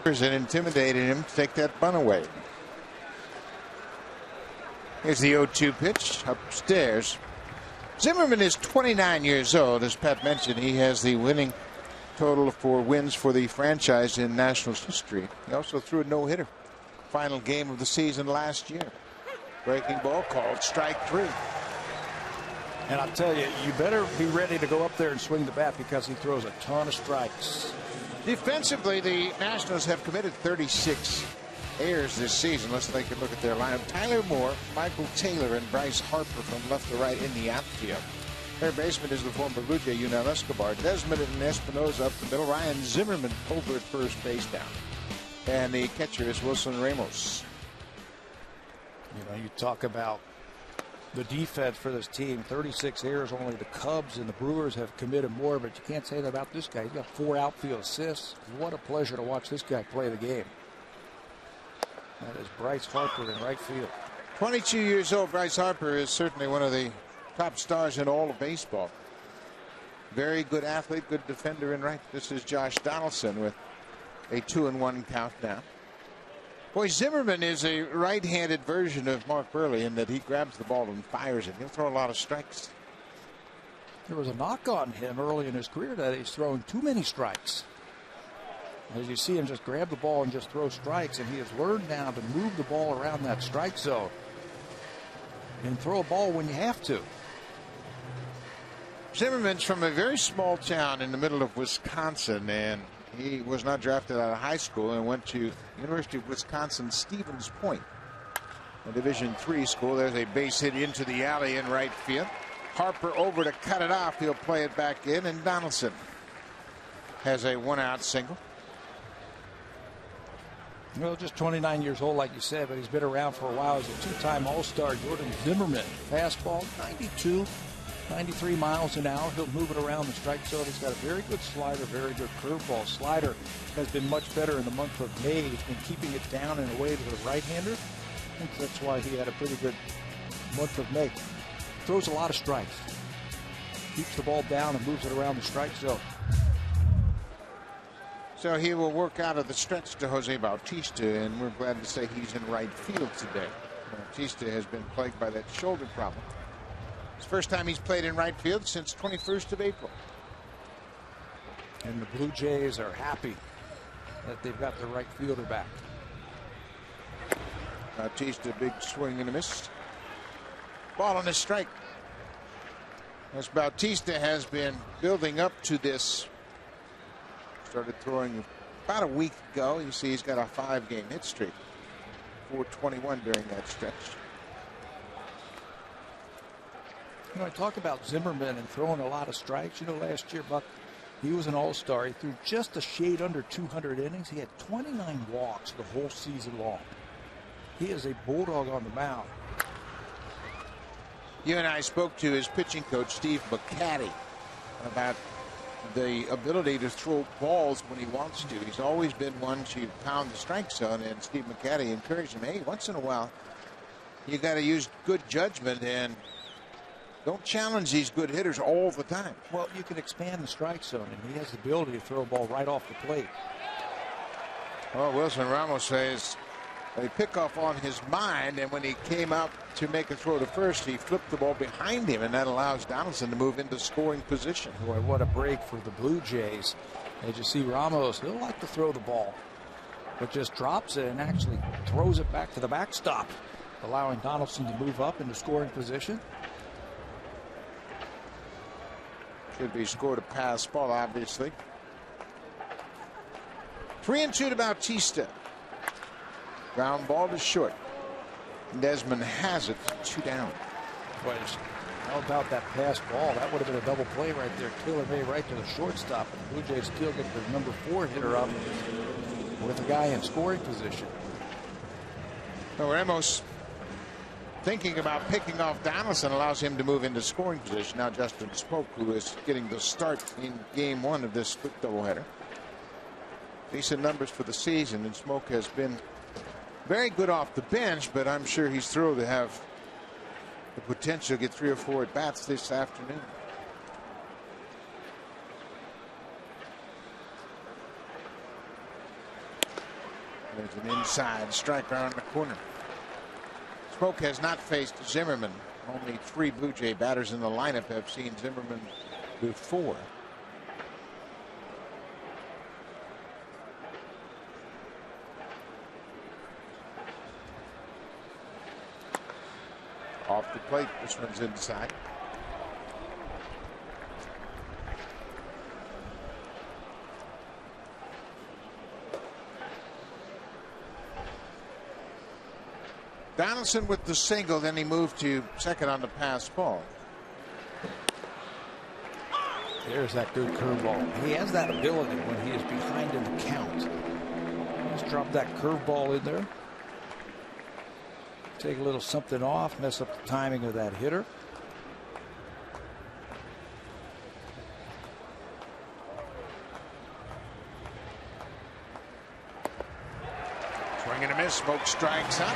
and intimidated him to take that bunt away. Here's the 0-2 pitch upstairs. Zimmerman is 29 years old. As Pat mentioned, he has the winning total for wins for the franchise in Nationals history. He also threw a no-hitter. Final game of the season last year. Breaking ball called strike 3. And I'll tell you, you better be ready to go up there and swing the bat because he throws a ton of strikes. Defensively, the Nationals have committed 36 errors this season. Let's take a look at their lineup. Tyler Moore, Michael Taylor, and Bryce Harper from left to right in the outfield. Third baseman is the former Blue Jay Yunel Escobar. Desmond and Espinosa up the middle. Ryan Zimmerman over at first base down. And the catcher is Wilson Ramos. You know, you talk about the defense for this team. 36 errors. Only the Cubs and the Brewers have committed more, but you can't say that about this guy. He's got 4 outfield assists. What a pleasure to watch this guy play the game. That is Bryce Harper in right field. 22 years old. Bryce Harper is certainly one of the top stars in all of baseball. Very good athlete, good defender in right. This is Josh Donaldson with a 2-1 count now. Boy, Zimmerman is a right-handed version of Mark Burley in that he grabs the ball and fires it. He'll throw a lot of strikes. There was a knock on him early in his career that he's throwing too many strikes. As you see him just grab the ball and just throw strikes, and he has learned now to move the ball around that strike zone and throw a ball when you have to. Zimmerman's from a very small town in the middle of Wisconsin, and he was not drafted out of high school and went to University of Wisconsin Stevens Point, a Division III school. There's a base hit into the alley in right field. Harper over to cut it off. He'll play it back in, and Donaldson has a 1-out single. Well, just 29 years old, like you said, but he's been around for a while. He's a 2-time All-Star. Jordan Zimmerman, fastball, 92, 93 miles an hour. He'll move it around the strike zone. He's got a very good slider, very good curveball. Slider has been much better in the month of May in keeping it down and away to the right-hander. I think that's why he had a pretty good month of May. Throws a lot of strikes. Keeps the ball down and moves it around the strike zone. So he will work out of the stretch to Jose Bautista, and we're glad to say he's in right field today. Bautista has been plagued by that shoulder problem. It's the first time he's played in right field since 21st of April. And the Blue Jays are happy that they've got their right fielder back. Bautista, big swing and a miss. Ball on a strike. As Bautista has been building up to this. Started throwing about a week ago. You see he's got a 5-game hit streak. 421 during that stretch. You know, I talk about Zimmerman and throwing a lot of strikes. You know, last year, Buck, he was an all-star. He threw just a shade under 200 innings. He had 29 walks the whole season long. He is a bulldog on the mound. You and I spoke to his pitching coach, Steve McCatty, about the ability to throw balls when he wants to. He's always been one to pound the strike zone, and Steve McCatty encouraged him, hey, once in a while, you got to use good judgment and don't challenge these good hitters all the time. Well, you can expand the strike zone, and he has the ability to throw a ball right off the plate. Well, Wilson Ramos says a pickoff on his mind, and when he came out to make a throw to first, he flipped the ball behind him, and that allows Donaldson to move into scoring position. Boy, what a break for the Blue Jays. As you see, Ramos, he'll like to throw the ball, but just drops it and actually throws it back to the backstop, allowing Donaldson to move up into scoring position. Should be scored a pass ball, obviously. 3-2 to Bautista. Ground ball to short. Desmond has it, 2 down. Boy, how about that pass ball? That would have been a double play right there. Taylor May right to the shortstop. And the Blue Jays still get the number 4 hitter up with a guy in scoring position. So Ramos thinking about picking off Donaldson allows him to move into scoring position. Now Justin Smoke, who is getting the start in game 1 of this quick doubleheader. Decent numbers for the season, and Smoke has been very good off the bench, but I'm sure he's thrilled to have the potential to get 3 or 4 at bats this afternoon. There's an inside striker on the corner. Smoke has not faced Zimmerman. Only 3 Blue Jay batters in the lineup have seen Zimmerman before. Off the plate, this one's inside. Donaldson with the single, then he moved to second on the pass ball. There's that good curveball. He has that ability when he is behind in the count. Just drop that curveball in there. Take a little something off, mess up the timing of that hitter. Swing and a miss. Smoke strikes out.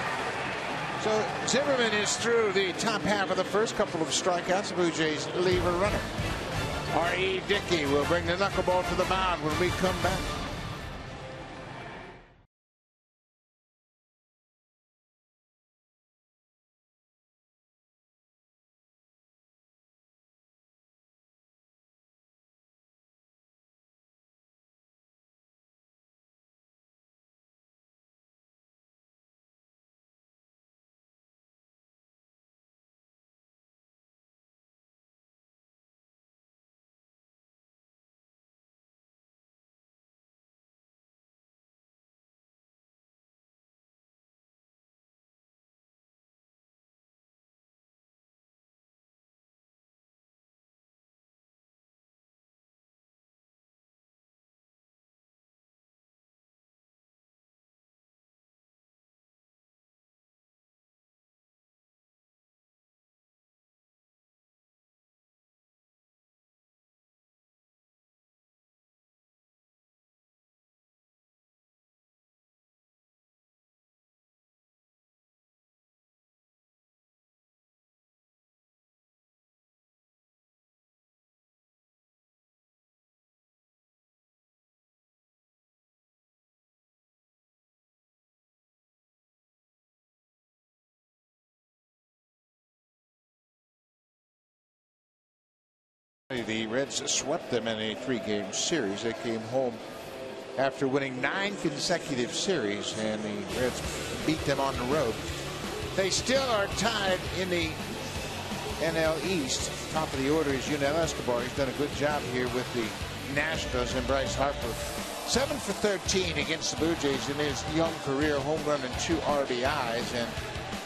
So Zimmerman is through the top half of the first. Couple of strikeouts. The Blue Jays leave a runner. R.E. Dicky will bring the knuckleball to the mound when we come back. The Reds swept them in a 3-game series. They came home after winning 9 consecutive series, and the Reds beat them on the road. They still are tied in the NL East. Top of the order is Yunel Escobar. He's done a good job here with the Nationals, and Bryce Harper 7 for 13 against the Blue Jays in his young career. Home run and 2 RBIs. And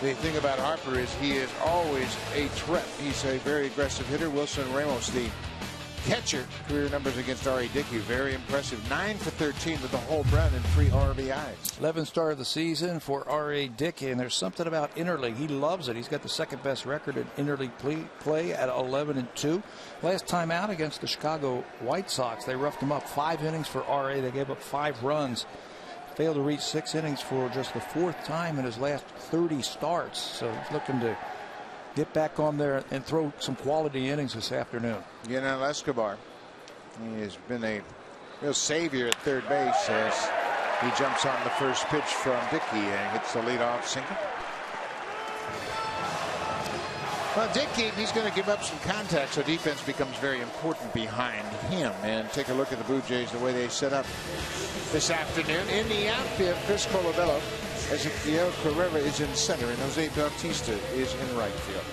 the thing about Harper is he is always a threat. He's a very aggressive hitter. Wilson Ramos, the catcher, career numbers against R.A. Dickey, very impressive. 9 for 13 with a home run and 3 RBIs. 11th start of the season for R.A. Dickey, and there's something about interleague. He loves it. He's got the second best record in interleague play at 11-2. Last time out against the Chicago White Sox, they roughed him up 5 innings for R.A. They gave up 5 runs. Failed to reach 6 innings for just the 4th time in his last 30 starts. So he's looking to get back on there and throw some quality innings this afternoon. Yunel Escobar, he has been a real savior at third base as he jumps on the first pitch from Dickey and hits the leadoff single. Well, Dickey, he's going to give up some contact, so defense becomes very important behind him. And take a look at the Blue Jays, the way they set up this afternoon. In the outfield, Chris Colabello, Ezequiel Carrera is in center, and Jose Bautista is in right field.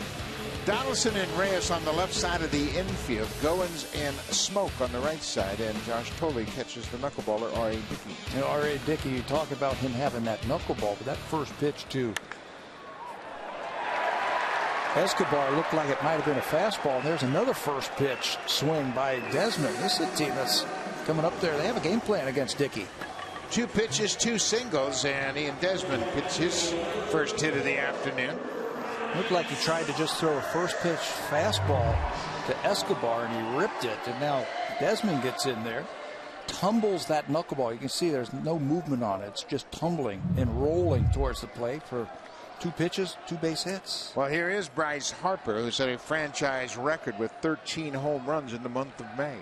Donaldson and Reyes on the left side of the infield. Goins and Smoke on the right side, and Josh Tolley catches the knuckleballer, R.A. Dickey. You know, R.A. Dickey, you talk about him having that knuckleball, but that first pitch to Escobar looked like it might have been a fastball. And there's another first pitch swing by Desmond. This is a team that's coming up there. They have a game plan against Dickey. 2 pitches, 2 singles, and Ian Desmond hits his first hit of the afternoon. Looked like he tried to just throw a first pitch fastball to Escobar, and he ripped it. And now Desmond gets in there, tumbles that knuckleball. You can see there's no movement on it. It's just tumbling and rolling towards the plate for 2 pitches, 2 base hits. Well, here is Bryce Harper, who set a franchise record with 13 home runs in the month of May.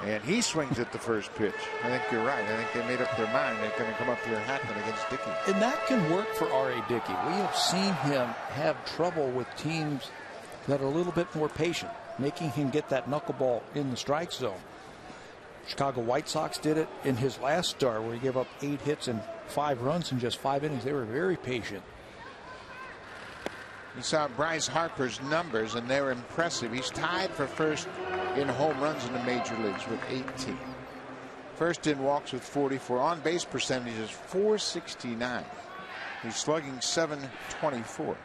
And he swings at the first pitch. I think you're right. I think they made up their mind. They're going to come up here hacking against Dicky. And that can work for R.A. Dicky. We have seen him have trouble with teams that are a little bit more patient, making him get that knuckleball in the strike zone. Chicago White Sox did it in his last start, where he gave up 8 hits and 5 runs in just 5 innings. They were very patient. You saw Bryce Harper's numbers, and they were impressive. He's tied for first in home runs in the major leagues with 18. First in walks with 44. On base percentage is .469. He's slugging .724.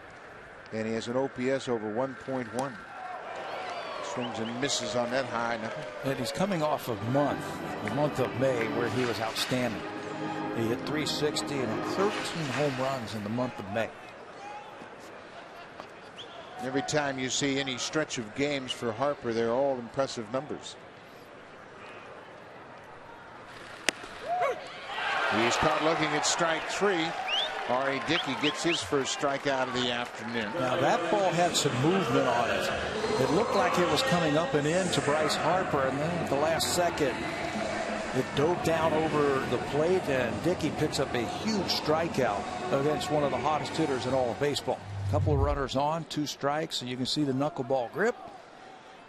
And he has an OPS over 1.1. Swings and misses on that high. And he's coming off of the month of May, where he was outstanding. He hit .360 and 13 home runs in the month of May. Every time you see any stretch of games for Harper, they're all impressive numbers. He's caught looking at strike 3. R.A. Dicky gets his first strikeout of the afternoon. Now that ball had some movement on it. It looked like it was coming up and in to Bryce Harper, and then at the last second it dove down over the plate, and Dicky picks up a huge strikeout against one of the hottest hitters in all of baseball. Couple of runners on, 2 strikes, and you can see the knuckleball grip.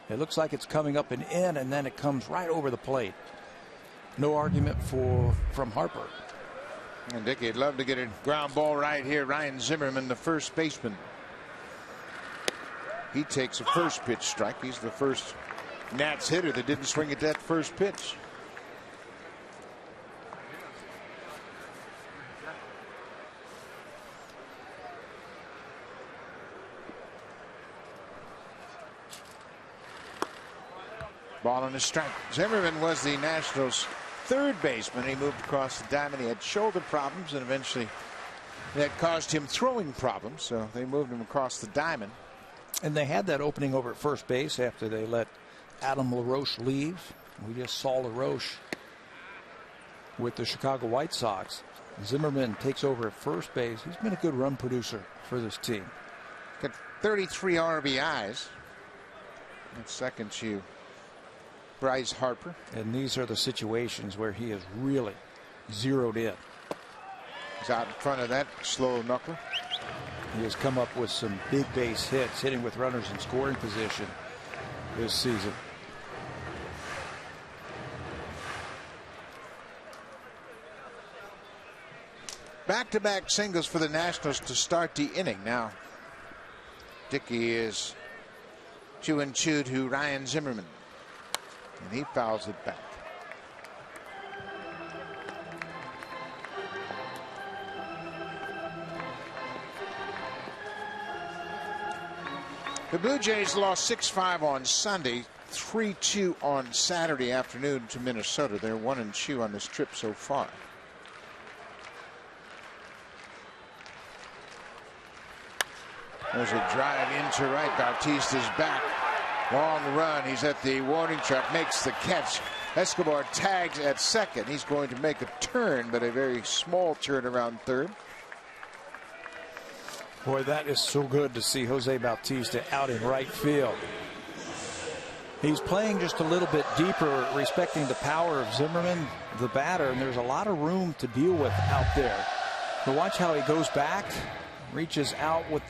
It looks like it's coming up and in, and then it comes right over the plate. No argument from Harper. And Dicky would love to get a ground ball right here. Ryan Zimmerman, the first baseman. He takes a first pitch strike. He's the first Nats hitter that didn't swing at that first pitch. Ball on a strike. Zimmerman was the Nationals' third baseman. He moved across the diamond. He had shoulder problems, and eventually that caused him throwing problems. So they moved him across the diamond. And they had that opening over at first base after they let Adam LaRoche leave. We just saw LaRoche with the Chicago White Sox. Zimmerman takes over at first base. He's been a good run producer for this team. Got 33 RBIs. And second to Bryce Harper. And these are the situations where he is really zeroed in. He's out in front of that slow knuckler. He has come up with some big base hits, hitting with runners in scoring position this season. Back-to-back singles for the Nationals to start the inning. Now Dicky is 2-2 to Ryan Zimmerman. And he fouls it back. The Blue Jays lost 6-5 on Sunday, 3-2 on Saturday afternoon to Minnesota. They're 1-2 on this trip so far. There's a drive into right. Bautista's back. Long run. He's at the warning track, makes the catch. Escobar tags at second. He's going to make a turn, but a very small turn around third. Boy, that is so good to see Jose Bautista out in right field. He's playing just a little bit deeper, respecting the power of Zimmerman, the batter, and there's a lot of room to deal with out there. But watch how he goes back, reaches out with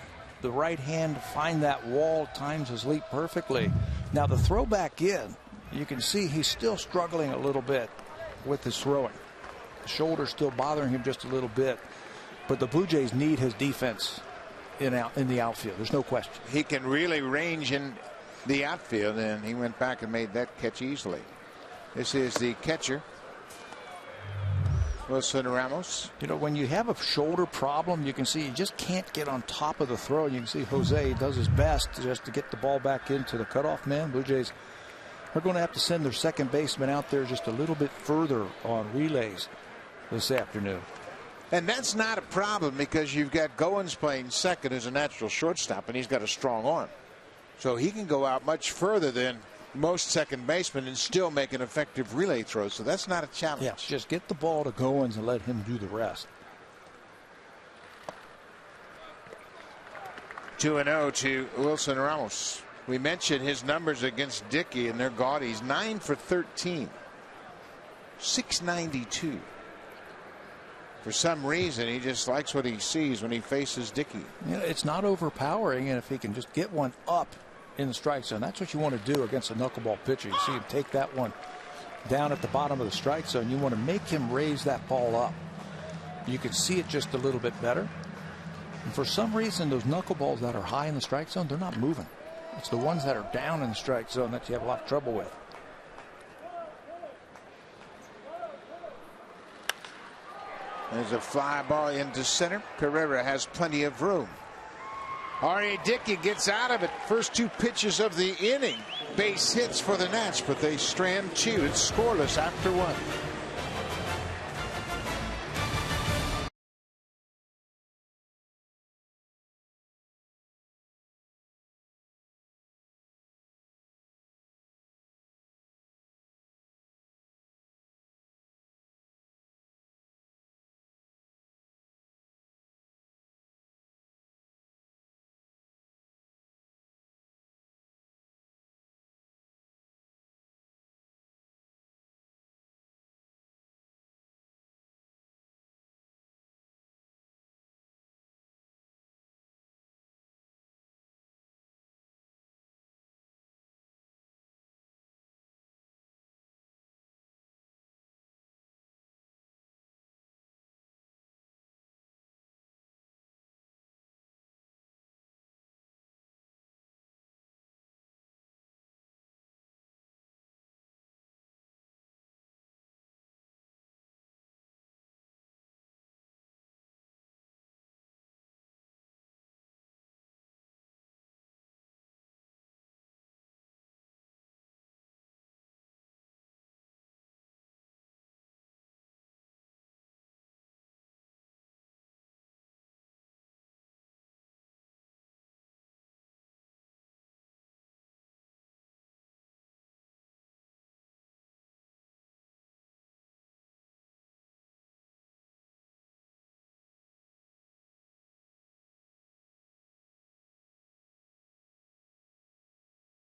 the right hand to find that wall, times his leap perfectly. Now the throw back in, you can see he's still struggling a little bit with his throwing. The shoulder's still bothering him just a little bit, but the Blue Jays need his defense in the outfield. There's no question. He can really range in the outfield, and he went back and made that catch easily. This is the catcher, Wilson Ramos. You know, when you have a shoulder problem, you can see you just can't get on top of the throw. You can see Jose does his best just to get the ball back into the cutoff man. Blue Jays are going to have to send their second baseman out there just a little bit further on relays this afternoon. And that's not a problem because you've got Goins playing second as a natural shortstop, and he's got a strong arm. So he can go out much further than most second basemen and still make an effective relay throw. So that's not a challenge. Yeah, just get the ball to Goins and let him do the rest. 2-0 to Wilson Ramos. We mentioned his numbers against Dicky, and they're gaudy. He's 9 for 13. 692. For some reason, he just likes what he sees when he faces Dicky. You know, it's not overpowering, and if he can just get one up in the strike zone, that's what you want to do against a knuckleball pitcher. You see him take that one down at the bottom of the strike zone. You want to make him raise that ball up. You can see it just a little bit better. And for some reason, those knuckleballs that are high in the strike zone, they're not moving. It's the ones that are down in the strike zone that you have a lot of trouble with. There's a fly ball into center. Carrera has plenty of room. R.A. Dickey gets out of it. First 2 pitches of the inning. Base hits for the Nats, but they strand 2. It's scoreless after 1.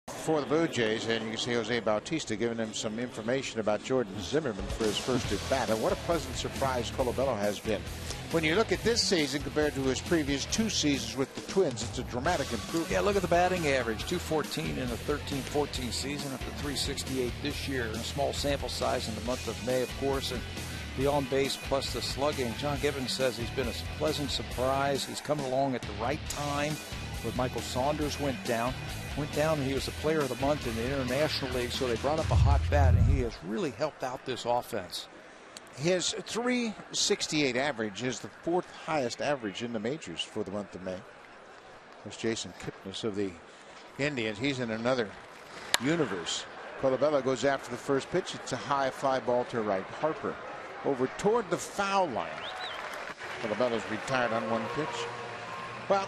For the Blue Jays, and you can see Jose Bautista giving him some information about Jordan Zimmerman for his first at bat. And what a pleasant surprise Colabello has been. When you look at this season compared to his previous 2 seasons with the Twins, it's a dramatic improvement. Yeah, look at the batting average. 214 in the 13-14 season, up to 368 this year in a small sample size in the month of May, of course. And the on base plus the slugging. John Gibbons says he's been a pleasant surprise. He's coming along at the right time. When Michael Saunders went down, and he was the player of the month in the International League, so they brought up a hot bat, and he has really helped out this offense. His 368 average is the 4th highest average in the majors for the month of May. There's Jason Kipnis of the Indians. He's in another universe. Colabello goes after the first pitch. It's a high fly ball to right. Harper over toward the foul line. Colabello's retired on 1 pitch. Well,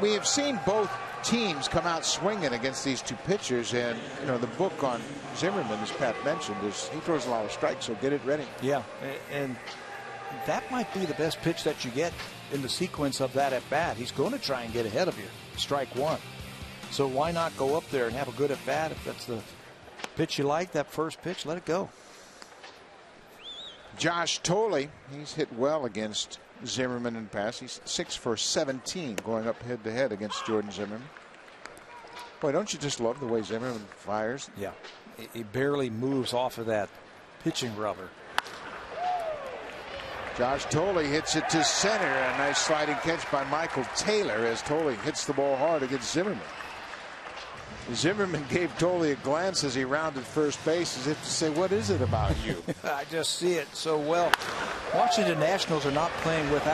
we have seen both teams come out swinging against these 2 pitchers, and you know the book on Zimmerman, as Pat mentioned, is he throws a lot of strikes, so get it ready. Yeah, and that might be the best pitch that you get in the sequence of that at bat. He's going to try and get ahead of you, strike 1. So why not go up there and have a good at bat? If that's the pitch you like, that first pitch, let it go. Josh Tolley, he's hit well against Zimmerman in the past. He's 6 for 17 going up head to head against Jordan Zimmerman. Boy, don't you just love the way Zimmerman fires? Yeah, he barely moves off of that pitching rubber. Josh Tolley hits it to center. A nice sliding catch by Michael Taylor as Tolley hits the ball hard against Zimmerman. Zimmerman gave Tolley a glance as he rounded first base as if to say, what is it about you? I just see it so well. Washington Nationals are not playing with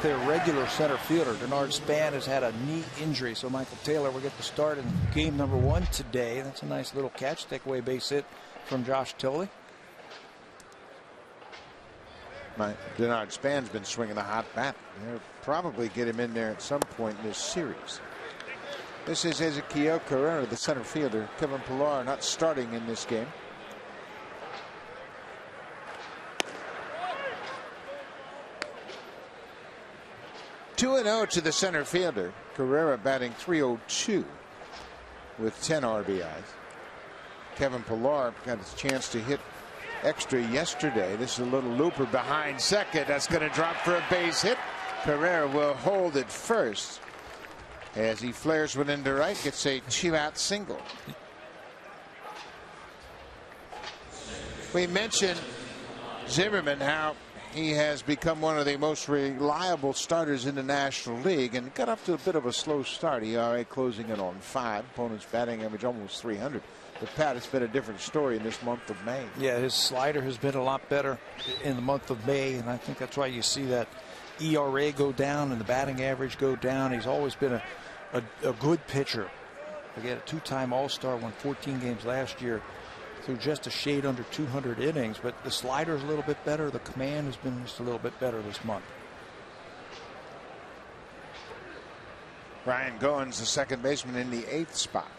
their regular center fielder. Denard Span has had a knee injury, so Michael Taylor will get the start in game number 1 today. That's a nice little catch, takeaway base hit from Josh Tolley. Denard Span's been swinging a hot bat. They'll probably get him in there at some point in this series. This is Ezequiel Carrera, the center fielder. Kevin Pillar not starting in this game. (2-0) to the center fielder. Carrera batting .302. with 10 RBIs. Kevin Pillar got his chance to hit extra yesterday. This is a little looper behind second. That's going to drop for a base hit. Carrera will hold it first as he flares one into right, gets a 2-out single. We mentioned Zimmerman, how he has become one of the most reliable starters in the National League, and got off to a bit of a slow start. ERA closing in on 5. Opponent's batting average almost 300. But Pat, it's been a different story in this month of May. Yeah, his slider has been a lot better in the month of May, and I think that's why you see that ERA go down and the batting average go down. He's always been a good pitcher. Again, a 2-time All-Star, won 14 games last year through just a shade under 200 innings, but the slider is a little bit better. The command has been just a little bit better this month. Ryan Goins, the second baseman, in the 8th spot.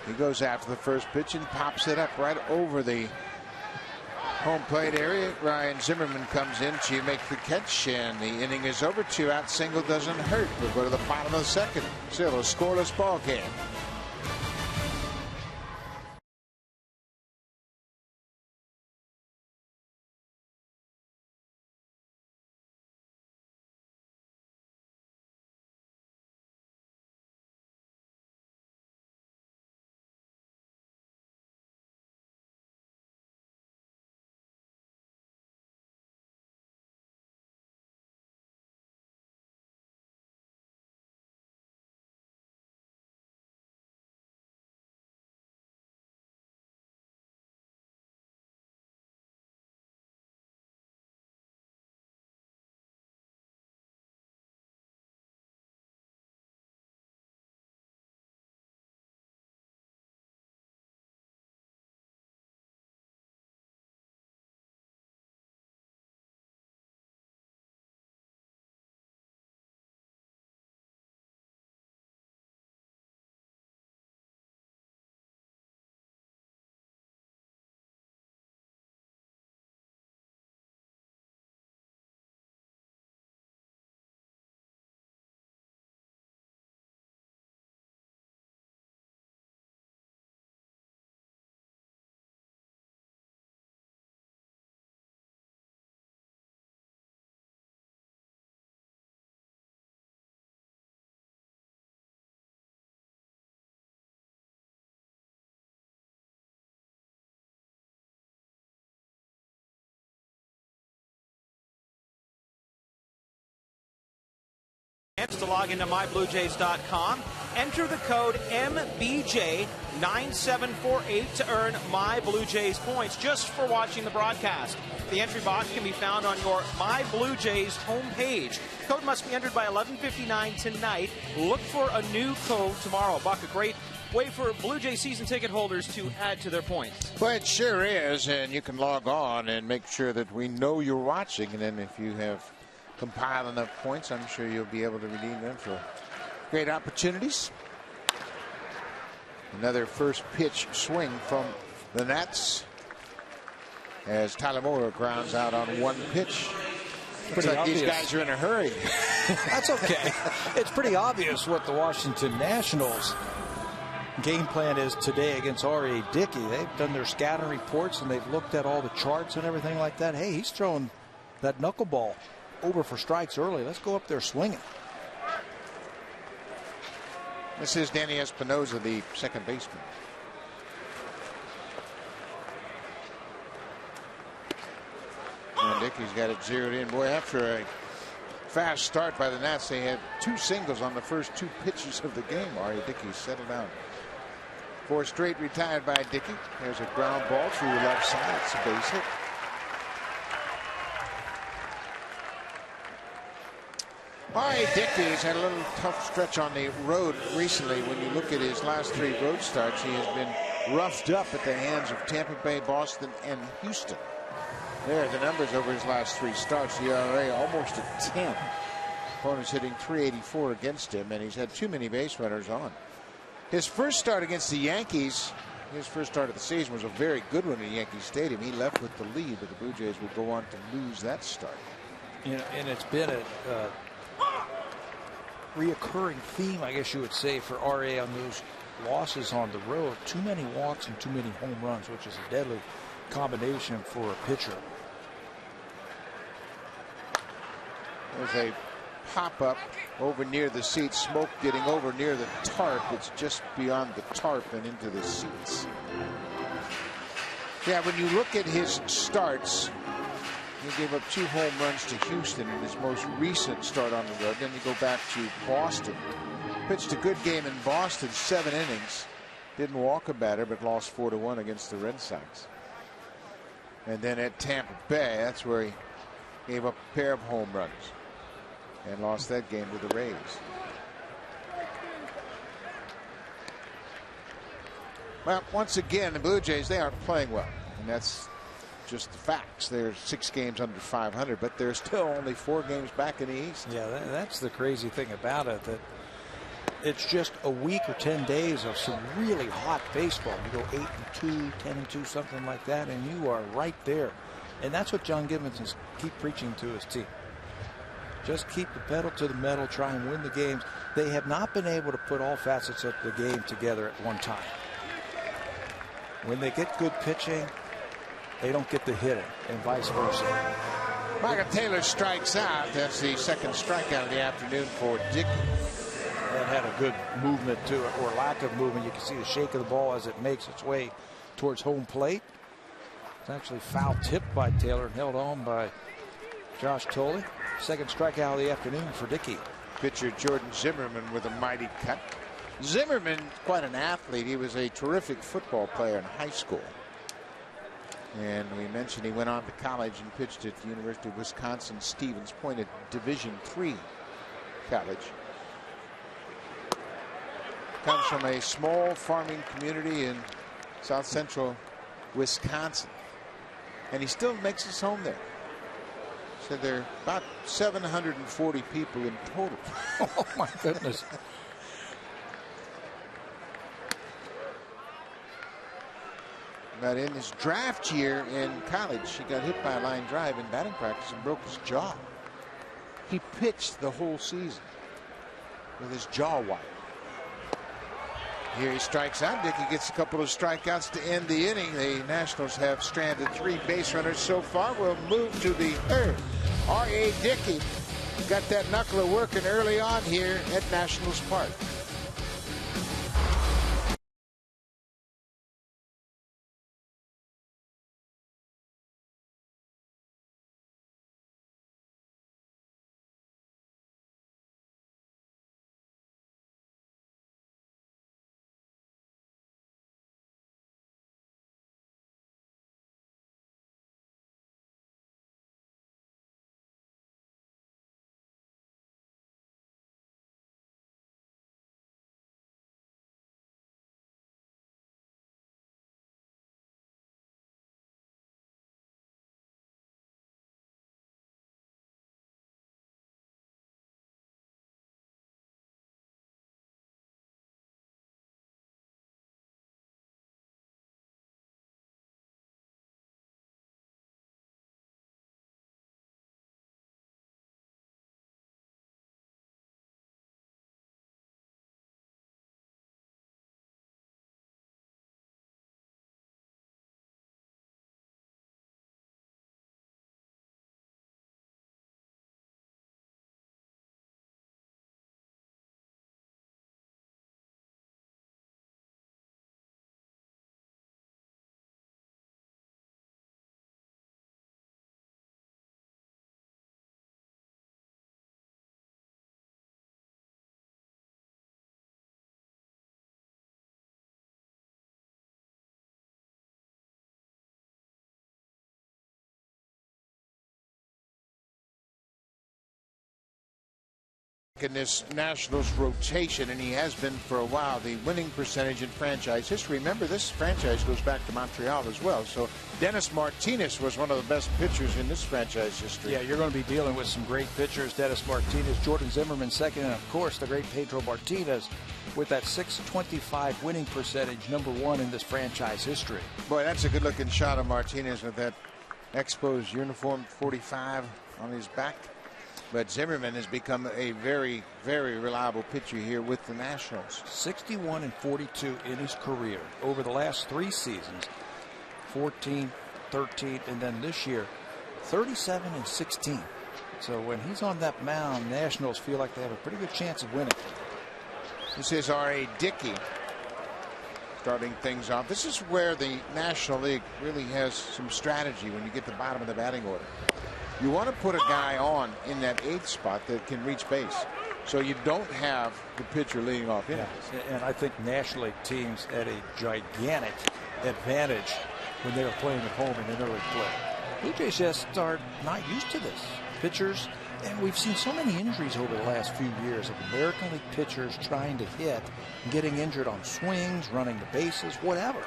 He goes after the first pitch and pops it up right over the home plate area. Ryan Zimmerman comes in to make the catch, and the inning is over. 2-out single doesn't hurt. We'll go to the bottom of the second. Still a scoreless ball game. To log into mybluejays.com, enter the code MBJ9748 to earn My Blue Jays points just for watching the broadcast. The entry box can be found on your My Blue Jays homepage. Code must be entered by 11:59 tonight. Look for a new code tomorrow. Buck, a great way for Blue Jay season ticket holders to add to their points. Well, it sure is, and you can log on and make sure that we know you're watching, and then if you have compile enough points, I'm sure you'll be able to redeem them for great opportunities. Another first pitch swing from the Nats as Tyler Moore grounds out on one pitch. Looks like these guys are in a hurry. That's okay. It's pretty obvious what the Washington Nationals game plan is today against R.A. Dicky. They've done their scouting reports and they've looked at all the charts and everything like that. Hey, he's throwing that knuckleball over for strikes early. Let's go up there swinging. This is Danny Espinosa, the second baseman. And Dicky's got it zeroed in. Boy, after a fast start by the Nats, they had 2 singles on the first 2 pitches of the game. R.A. Dicky settled down. 4 straight retired by Dicky. There's a ground ball through the left side. It's a base hit. R.A. Dicky's had a little tough stretch on the road recently. When you look at his last 3 road starts, he has been roughed up at the hands of Tampa Bay, Boston, and Houston. There are the numbers over his last 3 starts. The ERA almost at 10. Opponents hitting .384 against him, and he's had too many base runners on. His first start against the Yankees, his first start of the season, was a very good one at Yankee Stadium. He left with the lead, but the Blue Jays would go on to lose that start. You know, and it's been reoccurring theme, I guess you would say, for RA on those losses on the road. Too many walks and too many home runs, which is a deadly combination for a pitcher. There's a pop-up over near the seats. Smoke getting over near the tarp. It's just beyond the tarp and into the seats. Yeah, when you look at his starts, he gave up 2 home runs to Houston in his most recent start on the road. Then you go back to Boston. Pitched a good game in Boston, 7 innings. Didn't walk a batter, but lost 4-1 against the Red Sox. And then at Tampa Bay, that's where he gave up a pair of home runs and lost that game to the Rays. Well, once again, the Blue Jays, they aren't playing well, and that's just the facts. They're 6 games under 500, but they're still only 4 games back in the East. Yeah, that's the crazy thing about it, that it's just a week or 10 days of some really hot baseball. You go 8-2, 10-2, something like that, and you are right there. And that's what John Gibbons is keep preaching to his team. Just keep the pedal to the metal, try and win the games. They have not been able to put all facets of the game together at one time. When they get good pitching, they don't get the hitting, and vice versa. Michael Taylor strikes out. That's the second strikeout of the afternoon for Dicky. That had a good movement to it, or lack of movement. You can see the shake of the ball as it makes its way towards home plate. It's actually foul tipped by Taylor and held on by Josh Tolley. Second strikeout of the afternoon for Dicky. Pitcher Jordan Zimmerman with a mighty cut. Zimmerman, quite an athlete. He was a terrific football player in high school. And we mentioned he went on to college and pitched at the University of Wisconsin Stevens Point, a Division III college. Comes from a small farming community in south central Wisconsin. And he still makes his home there. So there are about 740 people in total. Oh, my goodness. But in his draft year in college, he got hit by a line drive in batting practice and broke his jaw. He pitched the whole season with his jaw wired. Here he strikes out. Dicky gets a couple of strikeouts to end the inning. The Nationals have stranded 3 base runners so far. We'll move to the third. R.A. Dicky got that knuckler working early on here at Nationals Park. In this Nationals rotation, and he has been for a while, the winning percentage in franchise history. Remember, this franchise goes back to Montreal as well. So Dennis Martinez was one of the best pitchers in this franchise history. Yeah, you're going to be dealing with some great pitchers. Dennis Martinez, Jordan Zimmerman second, and of course the great Pedro Martinez with that .625 winning percentage, #1 in this franchise history. Boy, that's a good looking shot of Martinez with that Expos uniform 45 on his back. But Zimmerman has become a very, very reliable pitcher here with the Nationals. 61 and 42 in his career over the last 3 seasons. 14, 13, and then this year, 37 and 16. So when he's on that mound, Nationals feel like they have a pretty good chance of winning. This is R.A. Dicky starting things off. This is where the National League really has some strategy when you get to the bottom of the batting order. You want to put a guy on in that 8th spot that can reach base, so you don't have the pitcher leading off innings. And I think National League teams had a gigantic advantage when they were playing at home in an early play. Blue Jays just are not used to this. Pitchers, and we've seen so many injuries over the last few years of American League pitchers trying to hit and getting injured on swings, running the bases, whatever.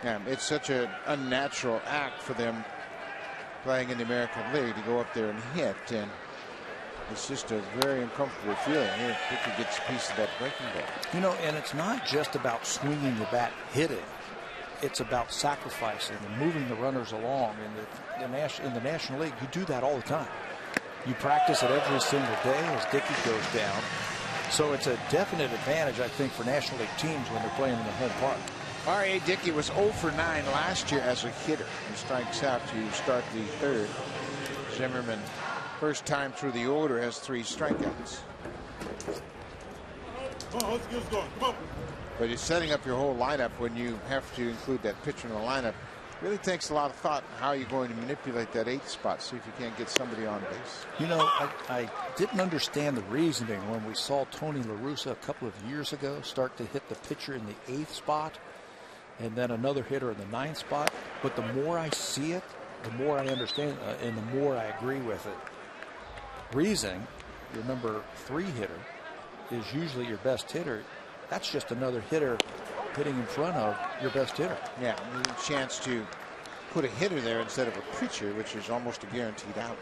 Yeah, it's such an unnatural act for them playing in the American League to go up there and hit, and it's just a very uncomfortable feeling. Here, pitcher gets a piece of that breaking ball. You know, and it's not just about swinging the bat, hitting. It's about sacrificing and moving the runners along. In the National League, you do that all the time. You practice it every single day as Dicky goes down. So it's a definite advantage, I think, for National League teams when they're playing in the home park. R.A. Dicky was 0 for 9 last year as a hitter. He strikes out to start the 3rd. Zimmerman, first time through the order, has 3 strikeouts. But you're setting up your whole lineup when you have to include that pitcher in the lineup. Really takes a lot of thought how you're going to manipulate that 8th spot, see if you can't get somebody on base. You know, I didn't understand the reasoning when we saw Tony La Russa a couple of years ago start to hit the pitcher in the 8th spot and then another hitter in the 9th spot. But the more I see it, the more I understand and the more I agree with it. Reasoning, your number 3 hitter is usually your best hitter. That's just another hitter hitting in front of your best hitter. Yeah, a chance to put a hitter there instead of a pitcher, which is almost a guaranteed out.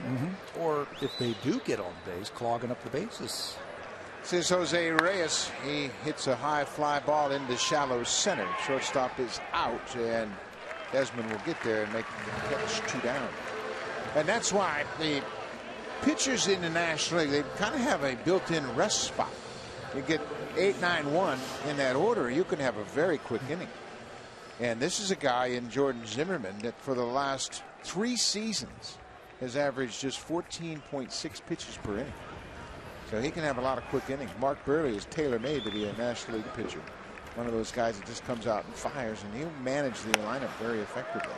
Or if they do get on base, clogging up the bases. This is Jose Reyes. He hits a high fly ball into shallow center. Shortstop is out, and Desmond will get there and make the catch 2 down. And that's why the pitchers in the National League, they kind of have a built-in rest spot. You get 8, 9, 1 in that order, you can have a very quick inning. And this is a guy in Jordan Zimmerman that for the last 3 seasons has averaged just 14.6 pitches per inning. So he can have a lot of quick innings. Mark Burley is tailor-made to be a National League pitcher. One of those guys that just comes out and fires, and he'll manage the lineup very effectively.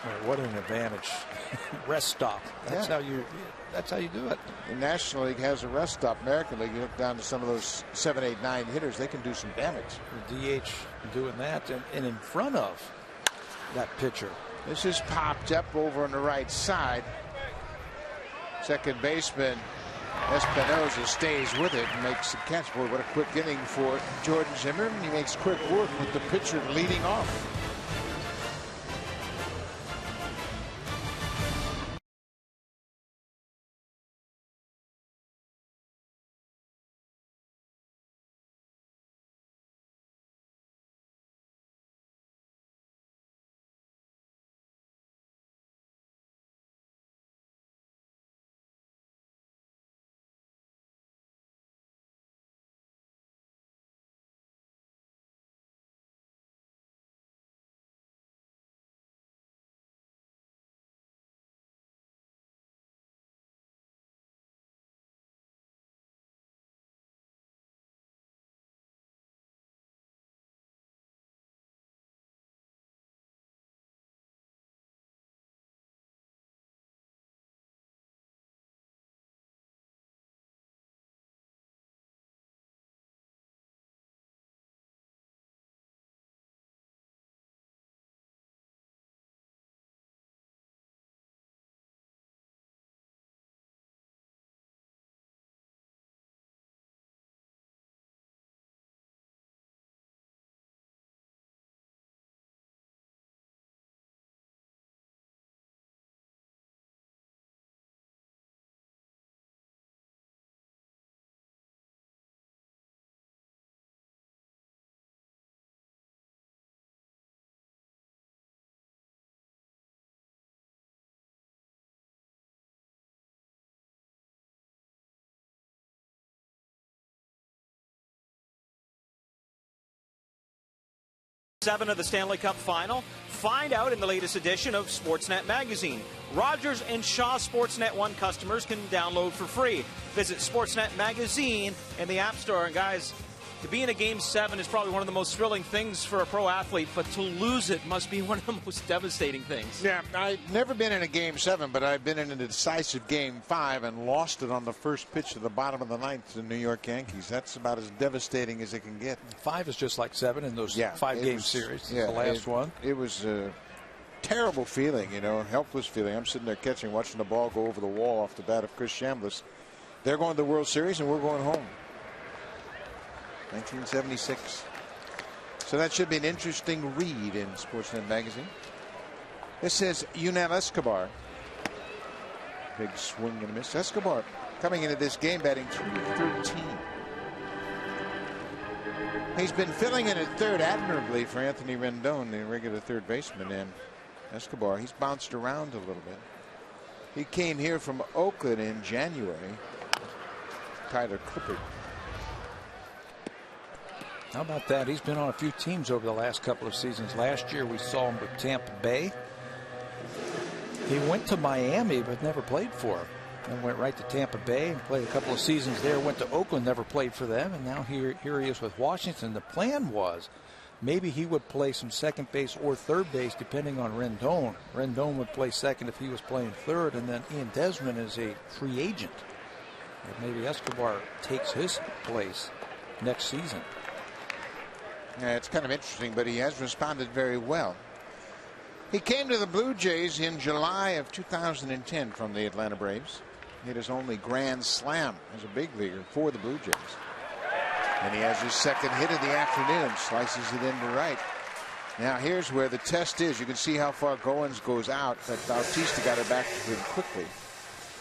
Well, what an advantage. Rest stop. That's how you do it. The National League has a rest stop. American League, you look down to some of those 7, 8, 9 hitters, they can do some damage. The DH doing that and in front of that pitcher. This is popped up over on the right side. Second baseman Espinosa stays with it and makes the catch. Boy, what a quick inning for Jordan Zimmerman. He makes quick work with the pitcher leading off. 7 of the Stanley Cup Final. Find out in the latest edition of Sportsnet Magazine. Rogers and Shaw Sportsnet 1 customers can download for free. Visit Sportsnet Magazine in the App Store. And guys, to be in a Game 7 is probably one of the most thrilling things for a pro athlete, but to lose it must be one of the most devastating things. Yeah, I've never been in a Game 7, but I've been in a decisive Game 5 and lost it on the first pitch of the bottom of the ninth to the New York Yankees. That's about as devastating as it can get. 5 is just like 7 in those 5-game series. Yeah, the last one. It was a terrible feeling, helpless feeling. I'm sitting there watching the ball go over the wall off the bat of Chris Chambliss. They're going to the World Series, and we're going home. 1976. So that should be an interesting read in Sportsnet Magazine. This says Yunel Escobar. Big swing and a miss. Escobar coming into this game batting .313. He's been filling in at third admirably for Anthony Rendon, the regular third baseman, and Escobar, he's bounced around a little bit. He came here from Oakland in January. Tyler Clippard. How about that? He's been on a few teams over the last couple of seasons. Last year we saw him with Tampa Bay. He went to Miami but never played for him. And went right to Tampa Bay and played a couple of seasons there. Went to Oakland, never played for them. And now here he is with Washington. The plan was maybe he would play some second base or third base depending on Rendon. Rendon would play second if he was playing third. And then Ian Desmond is a free agent. And maybe Escobar takes his place next season. Yeah, it's kind of interesting, but he has responded very well. He came to the Blue Jays in July of 2010 from the Atlanta Braves. Hit his only grand slam as a big leaguer for the Blue Jays. And he has his second hit of the afternoon, slices it into right. Now here's where the test is. You can see how far Goins goes out, but Bautista got it back to him quickly.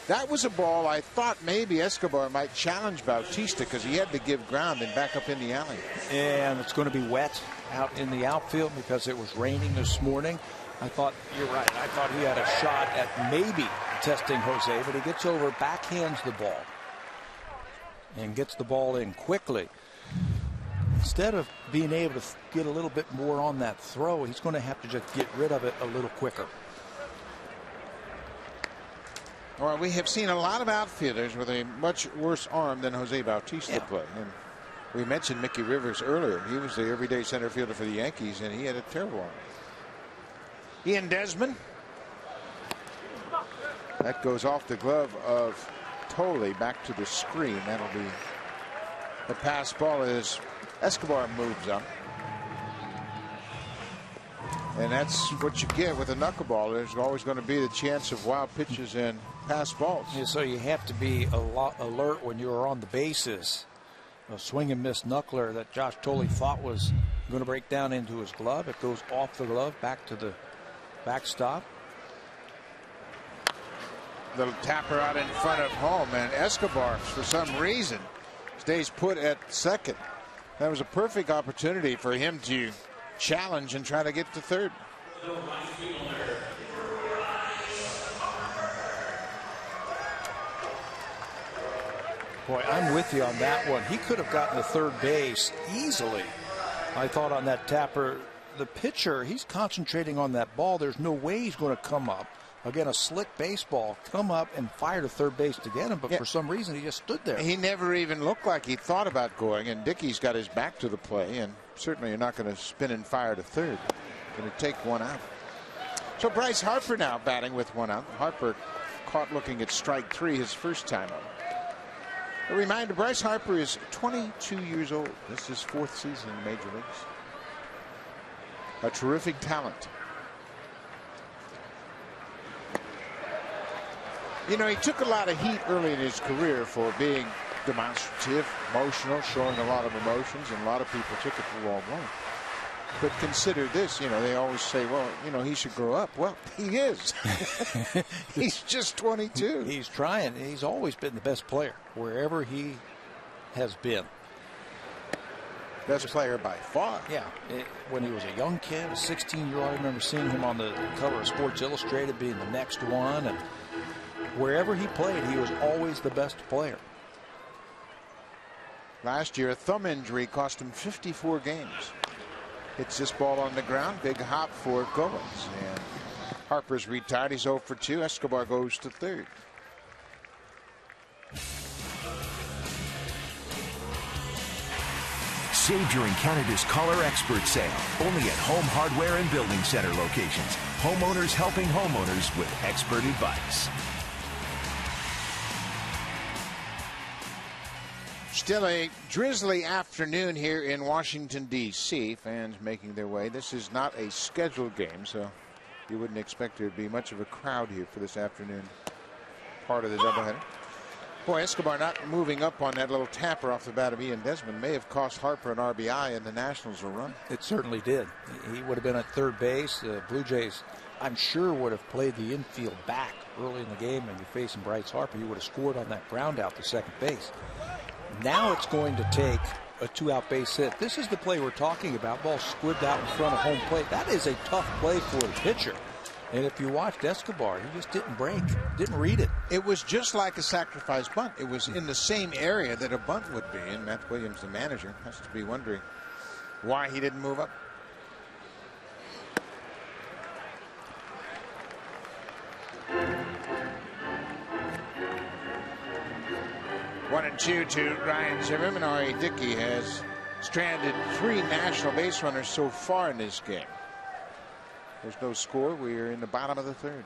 That was a ball I thought maybe Escobar might challenge Bautista because he had to give ground and back up in the alley. And it's going to be wet out in the outfield because it was raining this morning. I thought, you're right, I thought he had a shot at maybe testing Jose, but he gets over, backhands the ball, and gets the ball in quickly. Instead of being able to get a little bit more on that throw, he's going to have to just get rid of it a little quicker. Well, we have seen a lot of outfielders with a much worse arm than Jose Bautista play. And we mentioned Mickey Rivers earlier. He was the everyday center fielder for the Yankees, and he had a terrible arm. Ian Desmond. That goes off the glove of Tolley back to the screen. That'll be the pass ball as Escobar moves up. And that's what you get with a knuckleball. There's always going to be the chance of wild pitches and pass balls. Yeah, so you have to be a lot alert when you're on the bases. A swing and miss knuckler that Josh Tolley thought was going to break down into his glove. It goes off the glove back to the backstop. Little tapper out in front of home, and Escobar, for some reason, stays put at second. That was a perfect opportunity for him to challenge and try to get to third. Boy, I'm with you on that one. He could have gotten to third base easily. I thought on that tapper, the pitcher, he's concentrating on that ball. There's no way he's going to come up. Again, a slick baseball, come up and fire to third base to get him, but for some reason he just stood there. He never even looked like he thought about going, and Dicky's got his back to the play, and certainly you're not going to spin and fire to third. Going to take one out. So Bryce Harper now batting with one out. Harper caught looking at strike three his first time up. A reminder, Bryce Harper is 22 years old. This is his fourth season in the major leagues. A terrific talent. You know, he took a lot of heat early in his career for being demonstrative, emotional, showing a lot of emotions, and a lot of people took it the wrong way. But consider this, you know, they always say, well, you know, he should grow up. Well, he is. He's just 22. He's trying. He's always been the best player wherever he has been. Best player by far. Yeah. When he was a young kid, a 16-year-old, I remember seeing him on the cover of Sports Illustrated being the next one. And wherever he played, he was always the best player. Last year, a thumb injury cost him 54 games. Hits this ball on the ground. Big hop for Goins. And Harper's retired. He's 0 for 2. Escobar goes to third. Save during Canada's Color Expert Sale. Only at Home Hardware and Building Center locations. Homeowners helping homeowners with expert advice. Still a drizzly afternoon here in Washington, D.C. Fans making their way. This is not a scheduled game, so you wouldn't expect there to be much of a crowd here for this afternoon part of the doubleheader. Boy, Escobar not moving up on that little tapper off the bat of Ian Desmond may have cost Harper an RBI and the Nationals a run. It certainly did. He would have been at third base. The Blue Jays, I'm sure, would have played the infield back early in the game, and you're facing Bryce Harper. He would have scored on that ground out to second base. Now it's going to take a 2-out base hit. This is the play we're talking about. Ball squibbed out in front of home plate. That is a tough play for the pitcher. And if you watched Escobar, he just didn't break, didn't read it. It was just like a sacrifice bunt. It was in the same area that a bunt would be. And Matt Williams, the manager, has to be wondering why he didn't move up. One and two to Ryan Zimmerman. R.A. Dicky has stranded 3 national base runners so far in this game. There's no score. We are in the bottom of the third.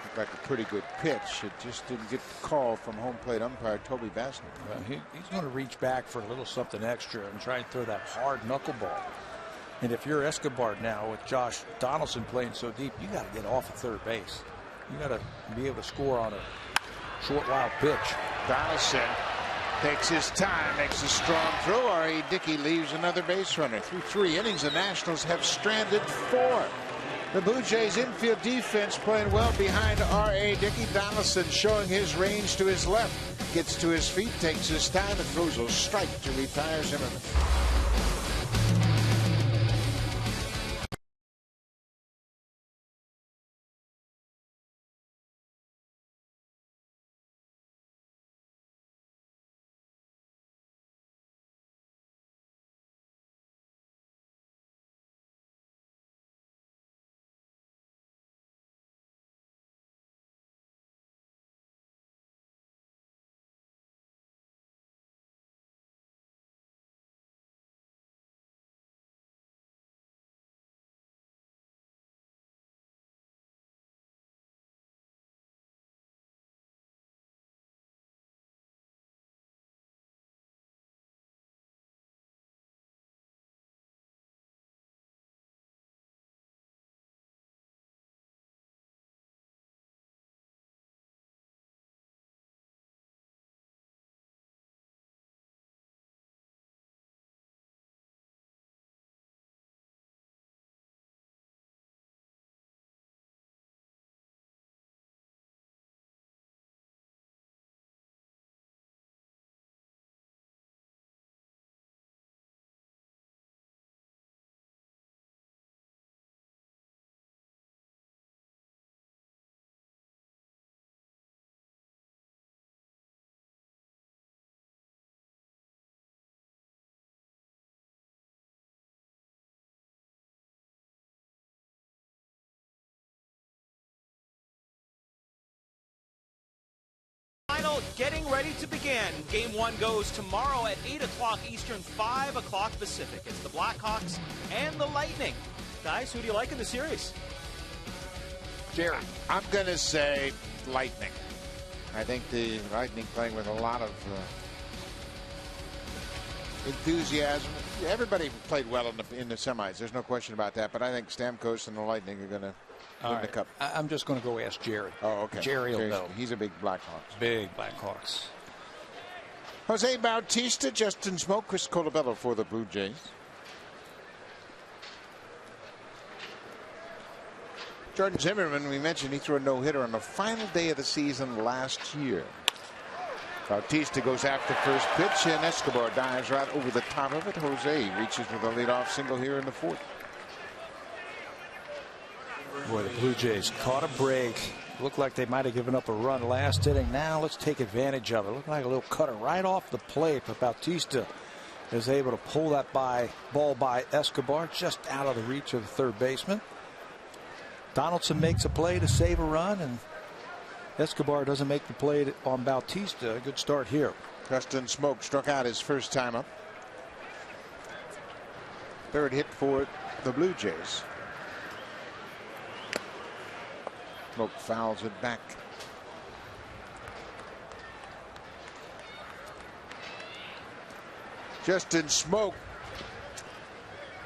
Looked like a pretty good pitch. It just didn't get the call from home plate umpire Toby Basnick. Well, he's going to reach back for a little something extra and try and throw that hard knuckleball. And if you're Escobar now with Josh Donaldson playing so deep, you got to get off of third base. You got to be able to score on a short, wild pitch. Donaldson takes his time, makes a strong throw. R.A. Dickey leaves another base runner. Through 3 innings, the Nationals have stranded 4. The Blue Jays infield defense playing well behind R.A. Dickey. Donaldson showing his range to his left. Gets to his feet, takes his time, and throws a strike to retire Zimmerman. Getting ready to begin. Game 1 goes tomorrow at 8 o'clock Eastern, 5 o'clock Pacific. It's the Blackhawks and the Lightning. Guys, who do you like in the series? Jerry. I'm going to say Lightning. I think the Lightning playing with a lot of enthusiasm. Everybody played well in the semis. There's no question about that. But I think Stamkos and the Lightning are going to win the cup. I'm just going to go ask Jerry. Oh, okay. Jerry will know. He's a big Blackhawks. Big Blackhawks. Jose Bautista, Justin Smoke, Chris Colabello for the Blue Jays. Jordan Zimmerman, we mentioned he threw a no-hitter on the final day of the season last year. Bautista goes after first pitch, and Escobar dives right over the top of it. Jose reaches with a leadoff single here in the 4th. Boy, the Blue Jays caught a break Looked like they might have given up a run last inning. Now let's take advantage of it. Looked like a little cutter right off the plate, but Bautista is able to pull that ball by Escobar just out of the reach of the third baseman. Donaldson makes a play to save a run, and Escobar doesn't make the play on Bautista. A good start here. Justin Smoke struck out his first time up. Third hit for the Blue Jays. Smoke fouls it back. Justin Smoke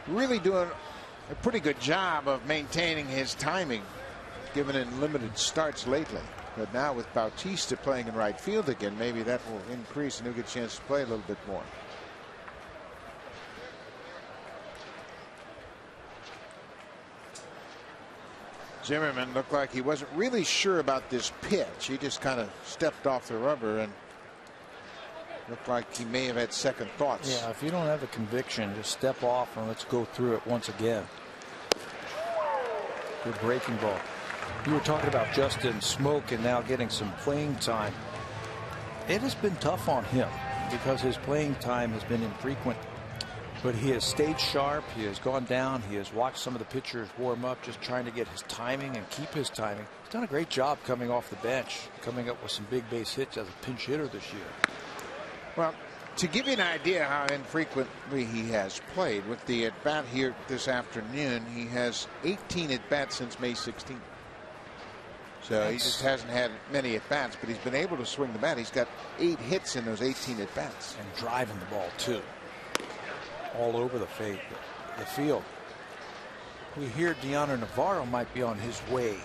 really doing a pretty good job of maintaining his timing, given in limited starts lately. But now with Bautista playing in right field again, maybe that will increase and he'll get a chance to play a little bit more. Zimmerman looked like he wasn't really sure about this pitch. He just kind of stepped off the rubber and looked like he may have had second thoughts. Yeah, if you don't have a conviction, just step off and let's go through it once again. Good breaking ball. You were talking about Justin Smoke and now getting some playing time. It has been tough on him because his playing time has been infrequent. But he has stayed sharp. He has gone down. He has watched some of the pitchers warm up, just trying to get his timing and keep his timing. He's done a great job coming off the bench, coming up with some big base hits as a pinch hitter this year. Well, to give you an idea how infrequently he has played, with the at bat here this afternoon, he has 18 at bats since May 16th. So he just hasn't had many at bats, but he's been able to swing the bat. He's got 8 hits in those 18 at bats. And driving the ball, too. All over the field. We hear Diana Navarro might be on his way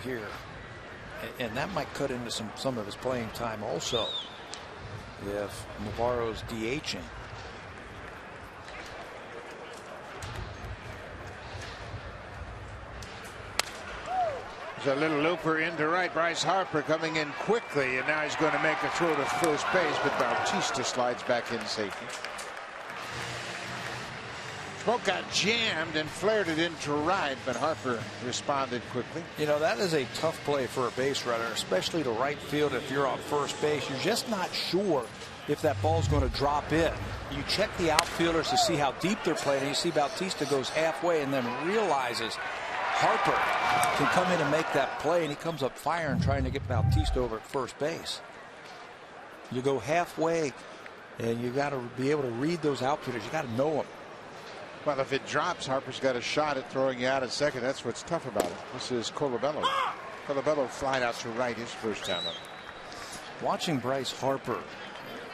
here, and that might cut into some of his playing time also if Navarro's DHing. There's a little looper into right. Bryce Harper coming in quickly, and now he's going to make a throw to first base, but Bautista slides back in safely. Smoke got jammed and flared it into right, but Harper responded quickly. You know, that is a tough play for a base runner, especially to right field if you're on first base. You're just not sure if that ball's going to drop in. You check the outfielders to see how deep they're playing, and you see Bautista goes halfway and then realizes Harper can come in and make that play, and he comes up firing trying to get Bautista over at first base. You go halfway, and you got to be able to read those outfielders. You got to know them. Well, if it drops, Harper's got a shot at throwing you out at second. That's what's tough about it. This is Colabello. Colabello flied out to right his first time up. Watching Bryce Harper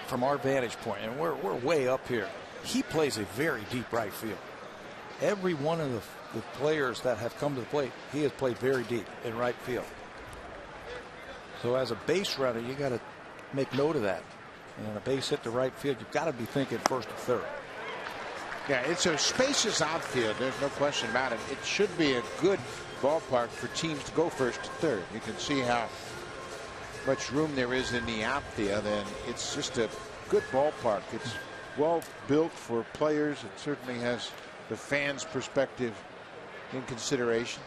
from our vantage point, and we're way up here, he plays a very deep right field. Every one of the players that have come to the plate, he has played very deep in right field. So as a base runner, you got to make note of that. And on a base hit to right field, you've got to be thinking first or third. Yeah, it's a spacious outfield. There's no question about it. It should be a good ballpark for teams to go first to third. You can see how much room there is in the outfield, and it's just a good ballpark. It's well built for players. It certainly has the fans' perspective in consideration.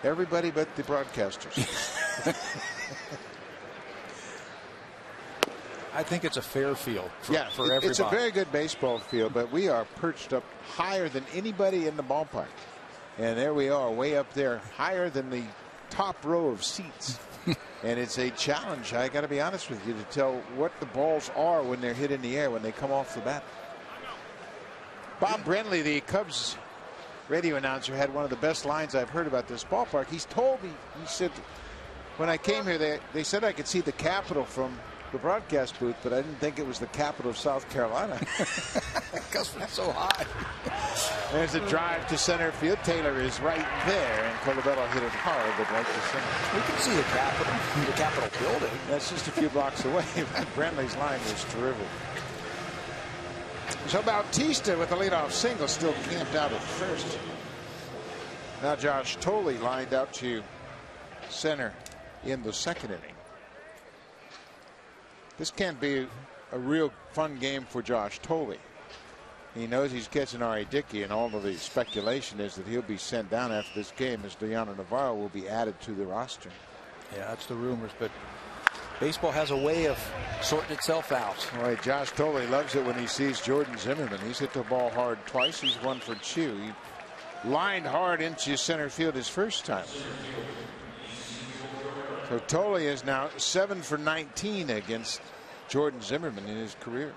Everybody but the broadcasters. I think it's a fair field for everybody. It's a very good baseball field, but we are perched up higher than anybody in the ballpark. And there we are, way up there, higher than the top row of seats. And it's a challenge, I got to be honest with you, to tell what the balls are when they're hit in the air, when they come off the bat. Bob Brenly, the Cubs radio announcer, had one of the best lines I've heard about this ballpark. He's told me, he said, when I came here, they said I could see the Capitol from the broadcast booth, but I didn't think it was the capital of South Carolina. Because it's so high. There's a drive to center field. Taylor is right there, and Colabello hit it hard, but right to center. We can see the Capitol from the Capitol building. That's just a few blocks away. Brentley's line was terrific. So Bautista with the leadoff single, still camped out at first. Now Josh Thole lined out to center in the second inning. This can't be a real fun game for Josh Thole. He knows he's catching R.A. Dicky, and all of the speculation is that he'll be sent down after this game, as Diana Navarro will be added to the roster. Yeah, that's the rumors, but baseball has a way of sorting itself out. Boy, Josh Tolley loves it when he sees Jordan Zimmerman. He's hit the ball hard twice. He's 1 for 2. He lined hard into center field his first time. So Tolley is now 7 for 19 against Jordan Zimmerman in his career.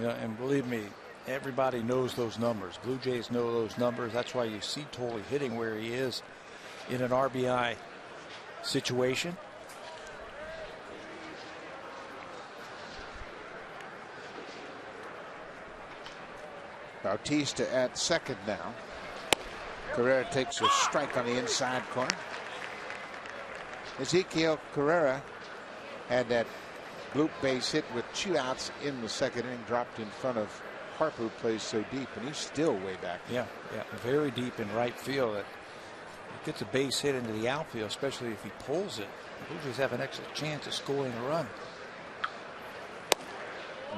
Yeah, and believe me, everybody knows those numbers. Blue Jays know those numbers. That's why you see Tolley hitting where he is in an RBI situation. Bautista at second now. Carrera takes a strike on the inside corner. Ezequiel Carrera had that bloop base hit with 2 outs in the second inning, dropped in front of Harper, who plays so deep, and he's still way back. Yeah, very deep in right field. It gets a base hit into the outfield, especially if he pulls it. The Blue Jays have an excellent chance of scoring a run.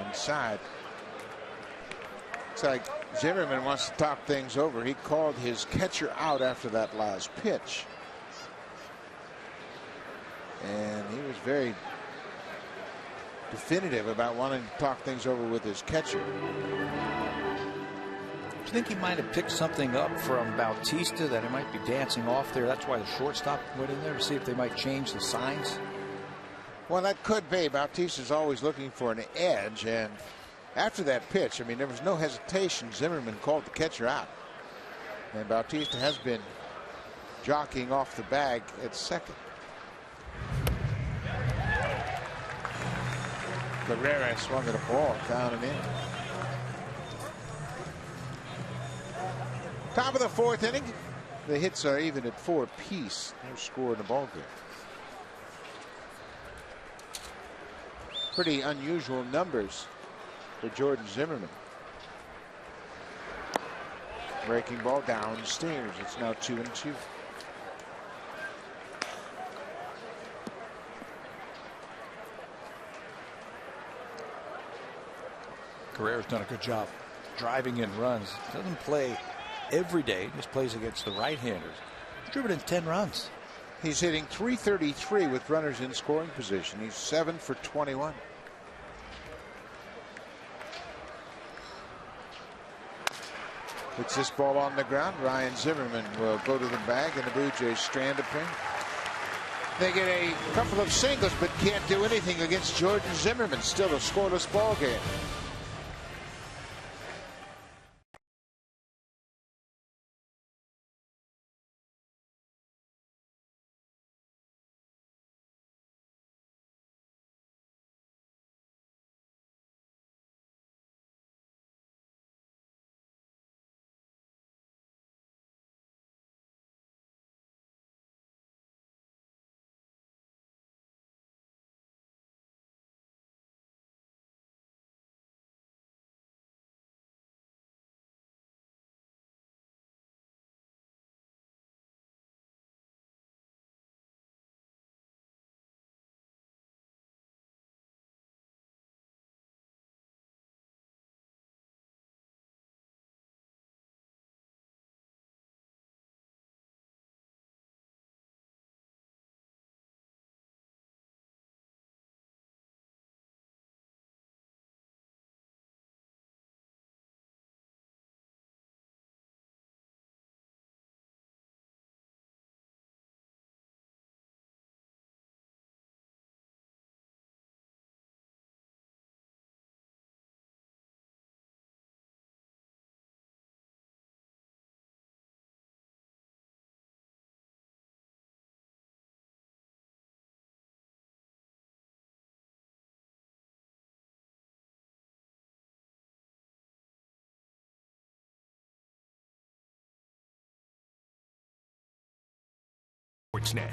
Inside. It's like Zimmerman wants to talk things over. He called his catcher out after that last pitch. And he was very definitive about wanting to talk things over with his catcher. Do you think he might have picked something up from Bautista that he might be dancing off there? That's why the shortstop went in there to see if they might change the signs. Well, that could be. Bautista's always looking for an edge, and after that pitch, I mean, there was no hesitation. Zimmerman called the catcher out, and Bautista has been jockeying off the bag at second. Carrera swung at a ball down and in. Top of the 4th inning. The hits are even at 4 apiece. No score in the ball game. Pretty unusual numbers for Jordan Zimmerman. Breaking ball downstairs. It's now 2-2. Carrera's done a good job driving in runs. Doesn't play every day, just plays against the right-handers. He's driven in 10 runs. He's hitting .333 with runners in scoring position. He's 7 for 21. Puts this ball on the ground. Ryan Zimmerman will go to the bag, and the Blue Jays strand a pin. They get a couple of singles, but can't do anything against Jordan Zimmerman. Still a scoreless ball game. Sportsnet.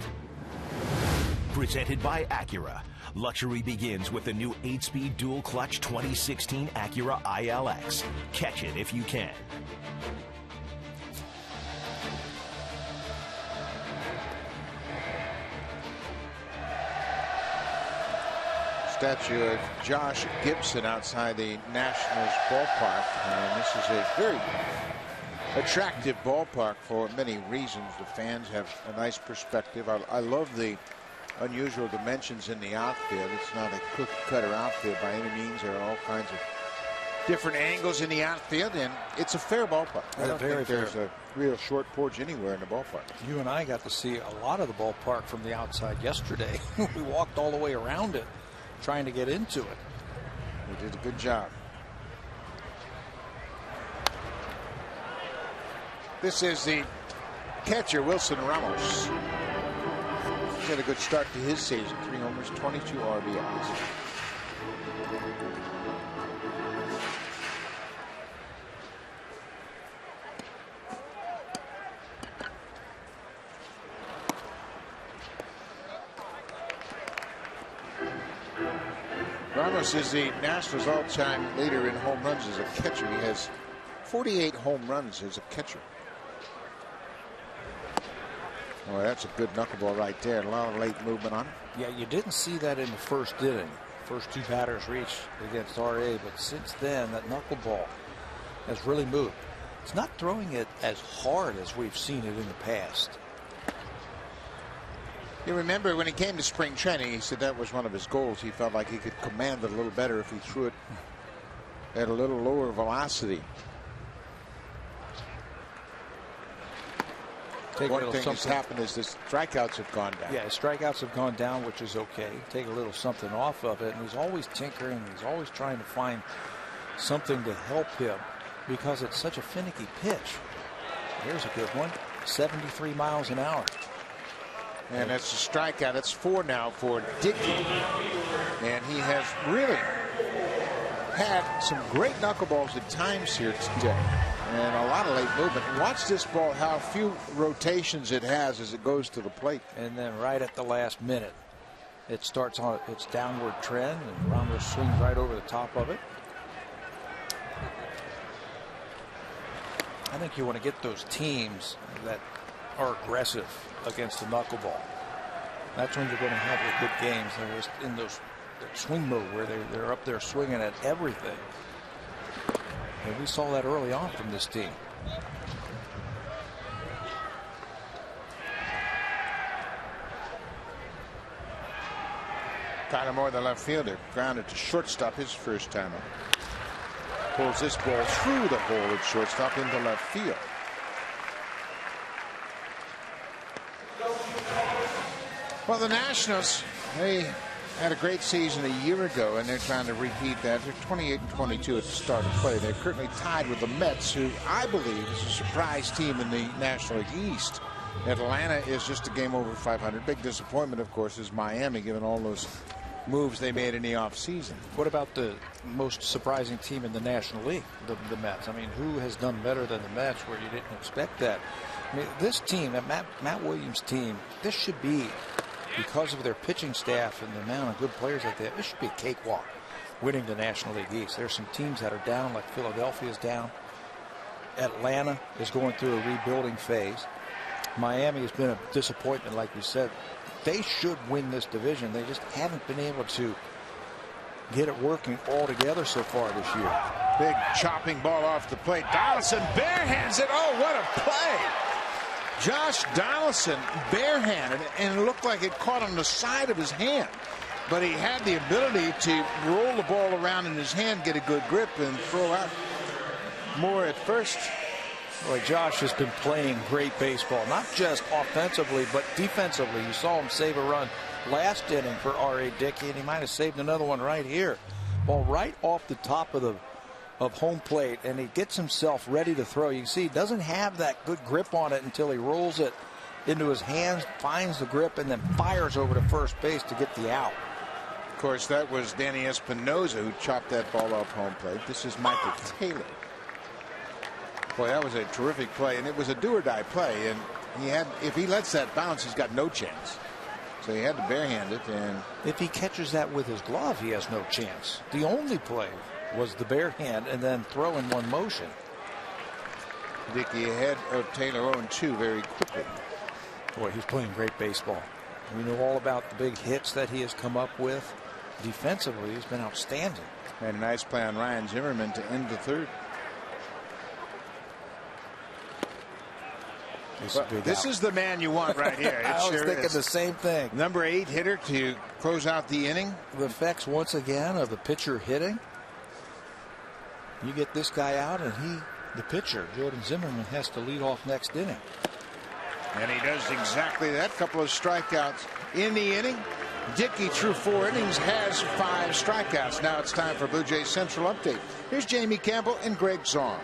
Presented by Acura. Luxury begins with the new 8-speed dual clutch 2016 Acura ILX. Catch it if you can. Statue of Josh Gibson outside the Nationals ballpark, and this is a very attractive ballpark for many reasons. The fans have a nice perspective. I love the unusual dimensions in the outfield. It's not a cookie cutter outfield by any means. There are all kinds of different angles in the outfield, and it's a fair ballpark. I don't think there's a real short porch anywhere in the ballpark. You and I got to see a lot of the ballpark from the outside yesterday. We walked all the way around it trying to get into it. We did a good job. This is the catcher, Wilson Ramos. He's had a good start to his season. 3 homers, 22 RBIs. Ramos is the Nationals all-time leader in home runs as a catcher. He has 48 home runs as a catcher. Oh, that's a good knuckleball right there. A lot of late movement on it. Yeah, you didn't see that in the first inning. First 2 batters reached against RA, but since then, that knuckleball has really moved. It's not throwing it as hard as we've seen it in the past. You remember when he came to spring training, he said that was one of his goals. He felt like he could command it a little better if he threw it at a little lower velocity. One thing that's happened is the strikeouts have gone down. Yeah, strikeouts have gone down, which is okay. Take a little something off of it, and he's always tinkering. He's always trying to find something to help him because it's such a finicky pitch. Here's a good one, 73 miles an hour. And that's a strikeout. That's 4 now for Dicky. And he has really had some great knuckleballs at times here today. And a lot of late movement. Watch this ball, how few rotations it has as it goes to the plate. And then right at the last minute, it starts on its downward trend, and Ramos swings right over the top of it. I think you want to get those teams that are aggressive against the knuckleball. That's when you're going to have the good games. They're just in those swing mode where they're up there swinging at everything. And we saw that early on from this team. Kyler Moore, the left fielder, grounded to shortstop his first time up. Pulls this ball through the hole at shortstop into left field. Well, the Nationals, they had a great season a year ago, and they're trying to repeat that. They're 28-22 at the start of play. They're currently tied with the Mets, who I believe is a surprise team in the National League East. Atlanta is just a game over 500. Big disappointment, of course, is Miami, given all those moves they made in the offseason. What about the most surprising team in the National League, the Mets? I mean, who has done better than the Mets where you didn't expect that? I mean, this team, that Matt Williams team, this should be, because of their pitching staff and the amount of good players that they have, this should be a cakewalk winning the National League East. There's some teams that are down, like Philadelphia is down. Atlanta is going through a rebuilding phase. Miami has been a disappointment, like you said. They should win this division. They just haven't been able to get it working all together so far this year. Big chopping ball off the plate. Donaldson barehands it. Oh, what a play. Josh Donaldson barehanded, and it looked like it caught on the side of his hand. But he had the ability to roll the ball around in his hand, get a good grip, and throw out more at first. Boy, Josh has been playing great baseball, not just offensively, but defensively. You saw him save a run last inning for R.A. Dicky, and he might have saved another one right here. Ball right off the top of home plate, and he gets himself ready to throw. You can see he doesn't have that good grip on it until he rolls it into his hands, finds the grip, and then fires over to first base to get the out. Of course, that was Danny Espinosa who chopped that ball off home plate. This is Michael Taylor. Boy, that was a terrific play, and it was a do-or-die play, and he had, if he lets that bounce, he's got no chance. So he had to barehand it, and if he catches that with his glove, he has no chance. The only play was the bare hand and then throw in one motion. Dicky ahead of Taylor 0-2 very quickly. Boy, he's playing great baseball. We know all about the big hits that he has come up with. Defensively, he's been outstanding. And a nice play on Ryan Zimmerman to end the third. This is the man you want right here. I was thinking the same thing. Number 8 hitter to close out the inning. The effects once again of the pitcher hitting. You get this guy out, and the pitcher, Jordan Zimmerman, has to lead off next inning. And he does exactly that. Couple of strikeouts in the inning. Dicky, through 4 innings, has 5 strikeouts. Now it's time for Blue Jays Central Update. Here's Jamie Campbell and Greg Zong.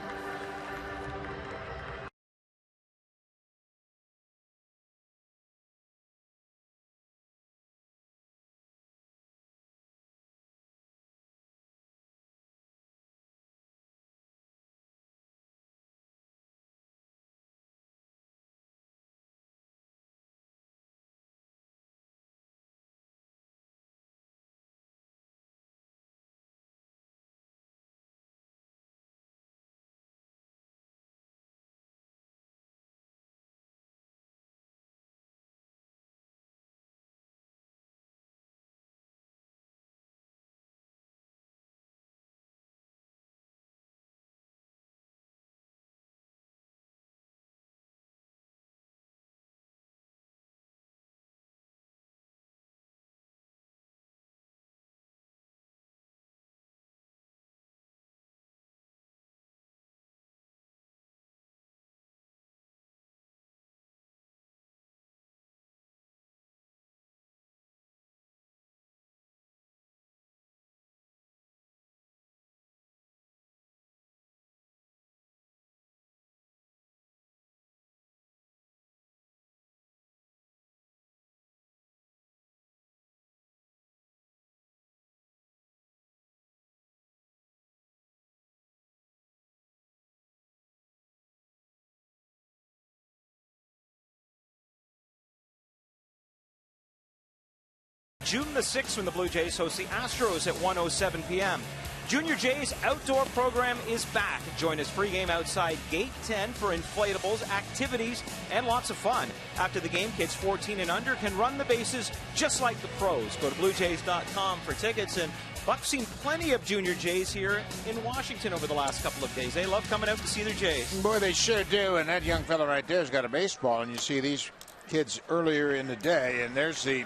June the 6th when the Blue Jays host the Astros at 1:07 p.m. Junior Jay's outdoor program is back. Join us pregame outside Gate 10 for inflatables, activities, and lots of fun. After the game, kids 14 and under can run the bases just like the pros. Go to BlueJays.com for tickets. And Buck's seen plenty of Junior Jays here in Washington over the last couple of days. They love coming out to see their Jays. Boy, they sure do. And that young fella right there has got a baseball. And you see these kids earlier in the day, and there's the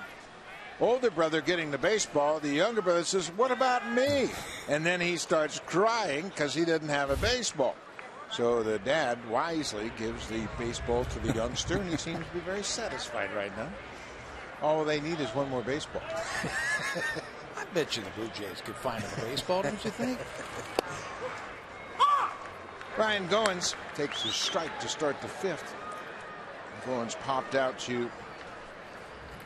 older brother getting the baseball. The younger brother says, "What about me?" And then he starts crying because he didn't have a baseball. So the dad wisely gives the baseball to the youngster, and he seems to be very satisfied right now. All they need is one more baseball. I bet you the Blue Jays could find him a baseball, don't you think? Ryan Goins takes a strike to start the 5th. Goins popped out to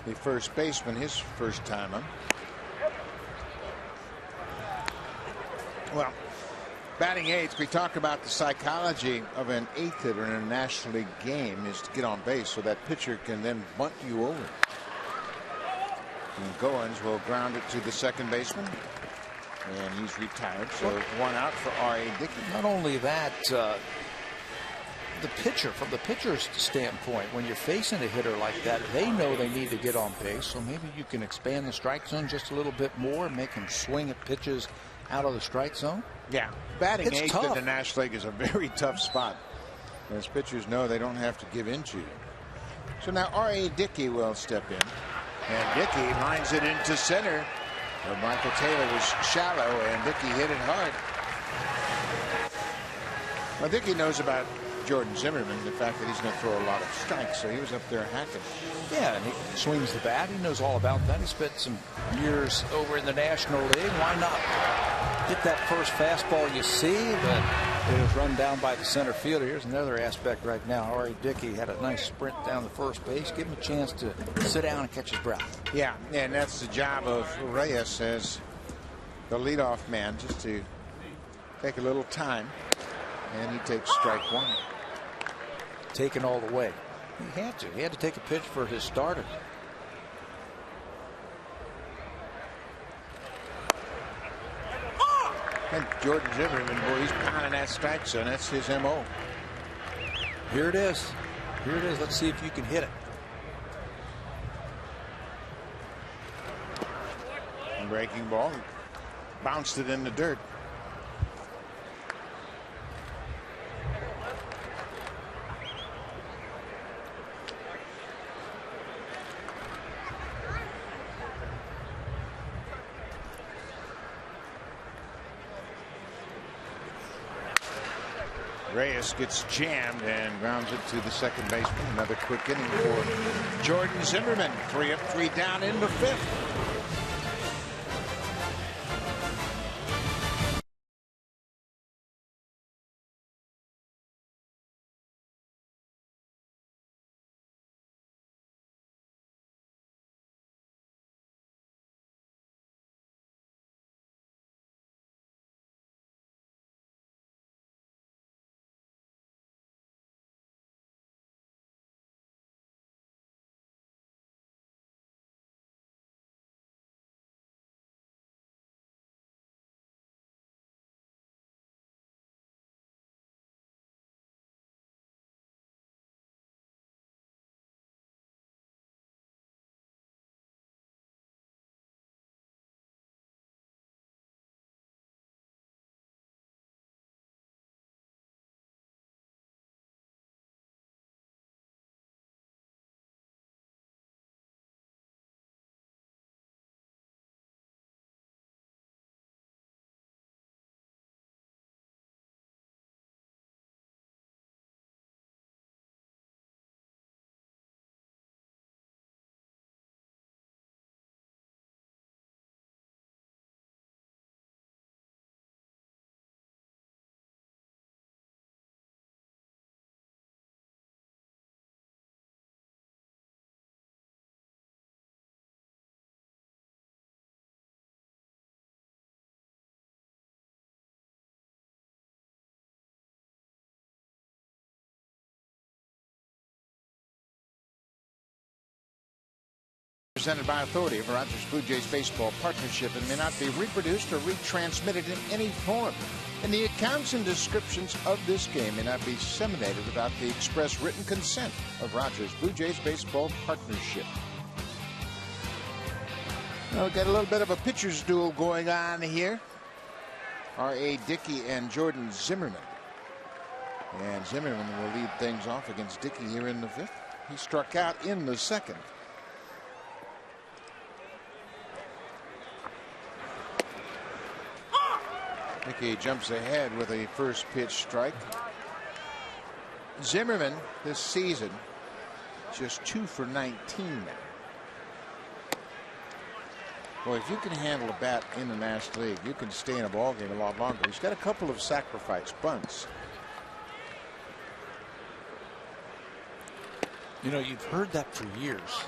the first baseman his first time on. Well, batting 8th, we talk about the psychology of an 8th hitter in a National League game is to get on base so that pitcher can then bunt you over. And Goins will ground it to the second baseman, and he's retired. So 1 out for R.A. Dicky. Not only that, the pitcher, from the pitcher's standpoint, when you're facing a hitter like that, they know they need to get on base. So maybe you can expand the strike zone just a little bit more and make him swing at pitches out of the strike zone. Yeah, batting 8th tough. in the National League is a very tough spot. As pitchers know, they don't have to give in to you. So now R.A. Dicky will step in. And Dicky lines it into center. But Michael Taylor was shallow, and Dicky hit it hard. Well, Dicky knows about Jordan Zimmerman, the fact that he's going to throw a lot of strikes, so he was up there hacking. Yeah, and he swings the bat. He knows all about that. He spent some years over in the National League. Why not get that first fastball you see? But it was run down by the center fielder. Here's another aspect right now. R.A. Dicky had a nice sprint down the first base. Give him a chance to sit down and catch his breath. Yeah, and that's the job of Reyes as the leadoff man, just to take a little time. And he takes strike 1. Taken all the way. He had to. He had to take a pitch for his starter. And Jordan Zimmerman, boy, he's pounding that strike zone. That's his M.O. Here it is. Here it is. Let's see if you can hit it. Breaking ball. Bounced it in the dirt. Reyes gets jammed and grounds it to the second baseman. Another quick inning for Jordan Zimmerman. 3 up, 3 down in the 5th. Presented by authority of Rogers Blue Jays Baseball Partnership and may not be reproduced or retransmitted in any form. And the accounts and descriptions of this game may not be disseminated without the express written consent of Rogers Blue Jays Baseball Partnership. Now we've got a little bit of a pitcher's duel going on here. R.A. Dicky and Jordan Zimmerman. And Zimmerman will lead things off against Dicky here in the 5th. He struck out in the 2nd. Dicky jumps ahead with a first pitch strike. Zimmerman this season just 2 for 19 now. Boy, if you can handle a bat in the National League, you can stay in a ball game a lot longer. He's got a couple of sacrifice bunts. You know, you've heard that for years.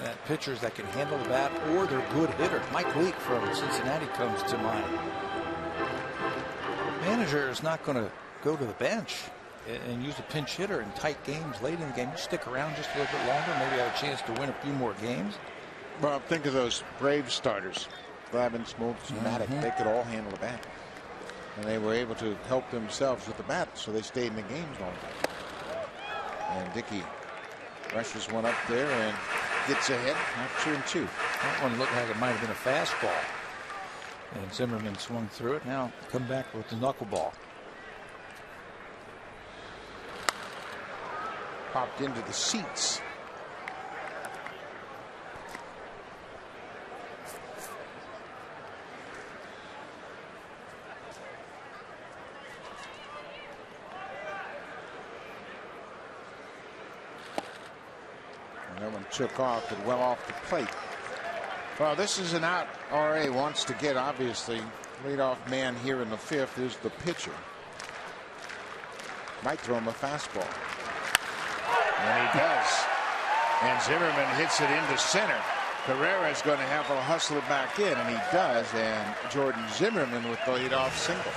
That pitchers that can handle the bat or they're good hitter. Mike Leake from Cincinnati comes to mind. Manager is not going to go to the bench and use a pinch hitter in tight games late in the game. You stick around just a little bit longer, maybe have a chance to win a few more games. Well, think of those Braves starters, Glavine, Smoltz, Maddox. They could all handle the bat, and they were able to help themselves with the bat, so they stayed in the games long. And Dicky rushes one up there and gets ahead. Not 2-2. That one looked like it might have been a fastball. And Zimmerman swung through it. Now come back with the knuckleball. Popped into the seats. And that one took off and well off the plate. Well, this is an out. R.A. wants to get, obviously. Leadoff man here in the 5th is the pitcher. Might throw him a fastball. And he does. And Zimmerman hits it into center. Carrera is going to have to hustle it back in, and he does. And Jordan Zimmerman with the leadoff single.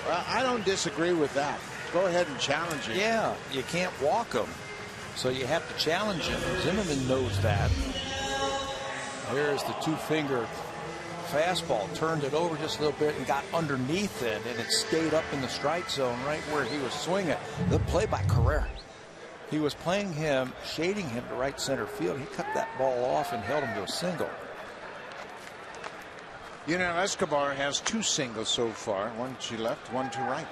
Well, I don't disagree with that. Go ahead and challenge him. Yeah, you can't walk him, so you have to challenge him. Zimmerman knows that. Here's the 2-finger fastball. Turned it over just a little bit and got underneath it, and it stayed up in the strike zone right where he was swinging. The play by Carrera. He was playing him, shading him to right center field. He cut that ball off and held him to a single. You know, Escobar has 2 singles so far. One to left, one to right.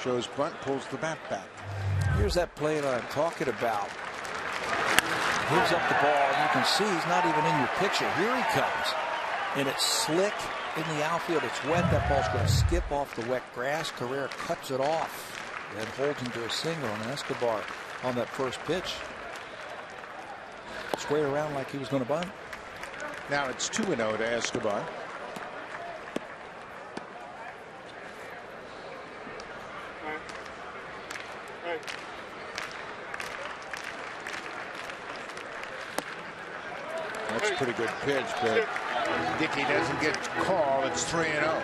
Shows bunt, pulls the bat back. Here's that play that I'm talking about. Gives up the ball. You can see he's not even in your picture. Here he comes. And it's slick in the outfield. It's wet. That ball's going to skip off the wet grass. Carrera cuts it off and holds him to a single. And Escobar on that first pitch squared around like he was going to bunt. Now it's 2-0 to Escobar. That's a pretty good pitch, but Dicky doesn't get called. It's 3-0.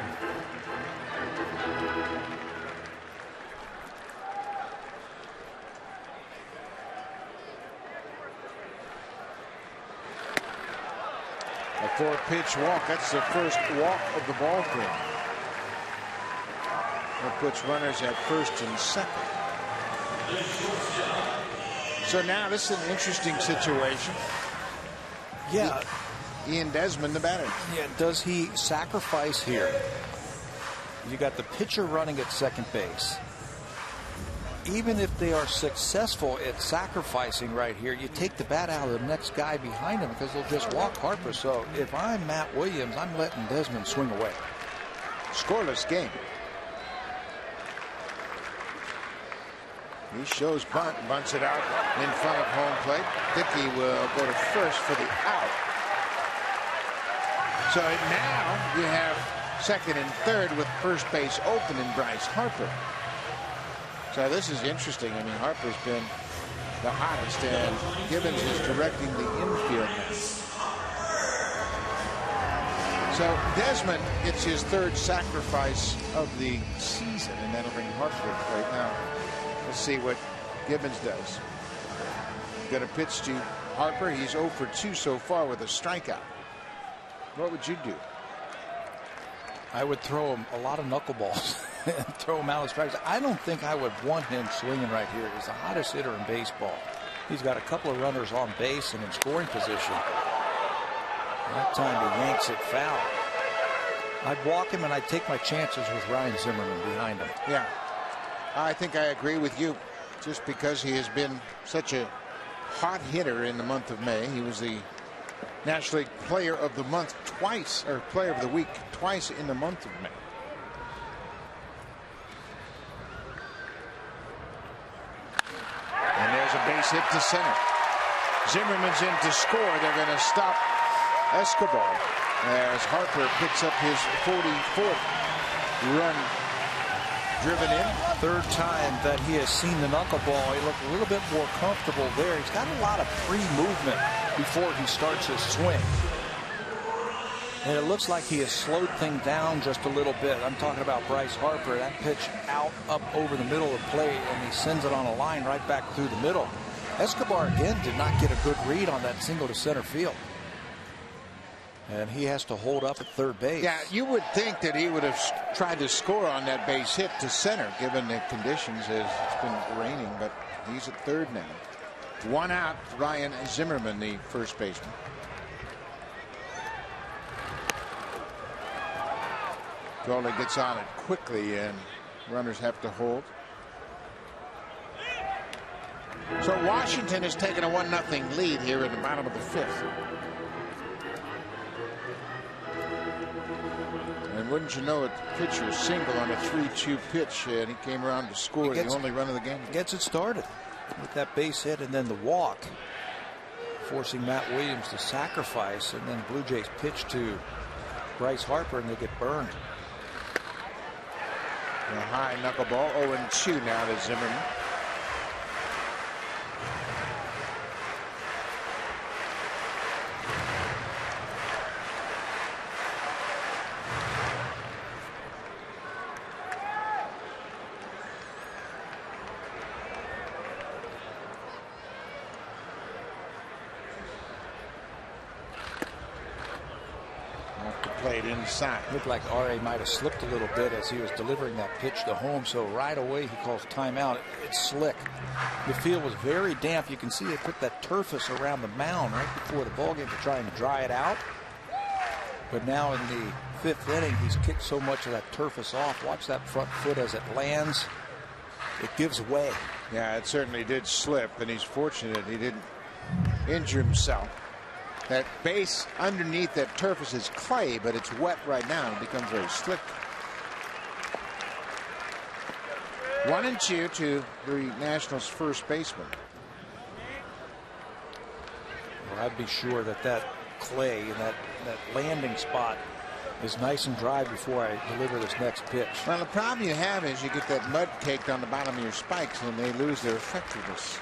A 4-pitch walk. That's the first walk of the ball game. That puts runners at first and second. So now this is an interesting situation. Yeah. Ian Desmond, the batter. Yeah, does he sacrifice here? You got the pitcher running at second base. Even if they are successful at sacrificing right here, you take the bat out of the next guy behind him because they'll just walk Harper. So if I'm Matt Williams, I'm letting Desmond swing away. Scoreless game. He shows bunt, bunts it out in front of home plate. Dicky will go to first for the out. So now you have second and third with first base open and Bryce Harper. So this is interesting. I mean, Harper's been the hottest, and Gibbons is directing the infield now. So Desmond gets his third sacrifice of the season, and that'll bring Harper right now. Let's see what Gibbons does. Going to pitch to Harper. He's 0 for 2 so far with a strikeout. What would you do? I would throw him a lot of knuckleballs and throw him out of strikes. I don't think I would want him swinging right here. He's the hottest hitter in baseball. He's got a couple of runners on base and in scoring position. That time he yanks it foul. I'd walk him and I'd take my chances with Ryan Zimmerman behind him. Yeah, I think I agree with you. Just because he has been such a hot hitter in the month of May. He was the National League Player of the Month twice, or Player of the Week twice in the month of May. And there's a base hit to center. Zimmerman's in to score. They're going to stop Escobar as Harper picks up his 44th run driven in. Third time that he has seen the knuckleball. He looked a little bit more comfortable there. He's got a lot of pre-movement before he starts his swing. And it looks like he has slowed things down just a little bit. I'm talking about Bryce Harper. That pitch out, up over the middle of the plate, and he sends it on a line right back through the middle. Escobar again did not get a good read on that single to center field. And he has to hold up at third base. Yeah, you would think that he would have tried to score on that base hit to center, given the conditions as it's been raining, but he's at third now. One out, Ryan Zimmerman, the first baseman. Gola gets on it quickly, and runners have to hold. So Washington has taken a 1-0 lead here in the bottom of the fifth. And wouldn't you know it, the pitcher single on a 3-2 pitch, and he came around to score the only run of the game. Gets it started with that base hit and then the walk, forcing Matt Williams to sacrifice, and then Blue Jays pitch to Bryce Harper and they get burned. A high knuckleball, 0-2 now to Zimmerman. Inside. Looked like R.A. might have slipped a little bit as he was delivering that pitch to home, so right away he calls timeout. It's slick. The field was very damp. You can see they put that turfus around the mound right before the ballgame to try and dry it out. But now in the fifth inning, he's kicked so much of that turfus off. Watch that front foot as it lands. It gives way. Yeah, it certainly did slip, and he's fortunate he didn't injure himself. That base underneath that turf is clay, but it's wet right now and it becomes very slick. 1-2 to the Nationals' first baseman. Well, I'd be sure that clay and that landing spot is nice and dry before I deliver this next pitch. Well, the problem you have is you get that mud caked on the bottom of your spikes and they lose their effectiveness.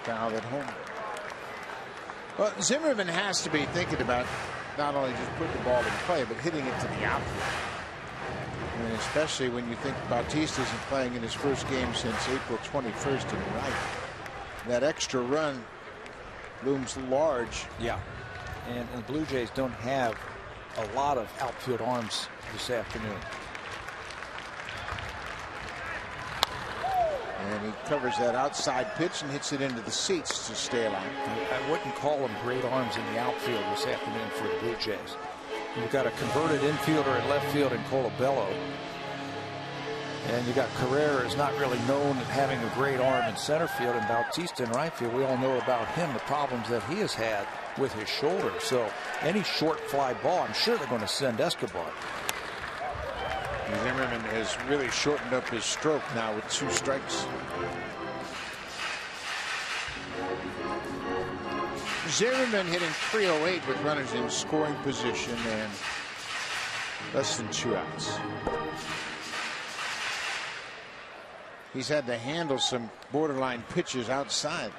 Foul at home. Well, Zimmerman has to be thinking about not only just putting the ball in play, but hitting it to the outfield. I mean, especially when you think Bautista isn't playing in his first game since April 21st in right. That extra run looms large. Yeah. And the Blue Jays don't have a lot of outfield arms this afternoon. And he covers that outside pitch and hits it into the seats to stay alive. I wouldn't call them great arms in the outfield this afternoon for the Blue Jays. You've got a converted infielder in left field in Colabello. And you got Carrera is not really known at having a great arm in center field, and Bautista in right field. We all know about him, the problems that he has had with his shoulder. So any short fly ball, I'm sure they're going to send Escobar. Zimmerman has really shortened up his stroke now with 2 strikes. Zimmerman hitting .308 with runners in scoring position and less than 2 outs. He's had to handle some borderline pitches outside.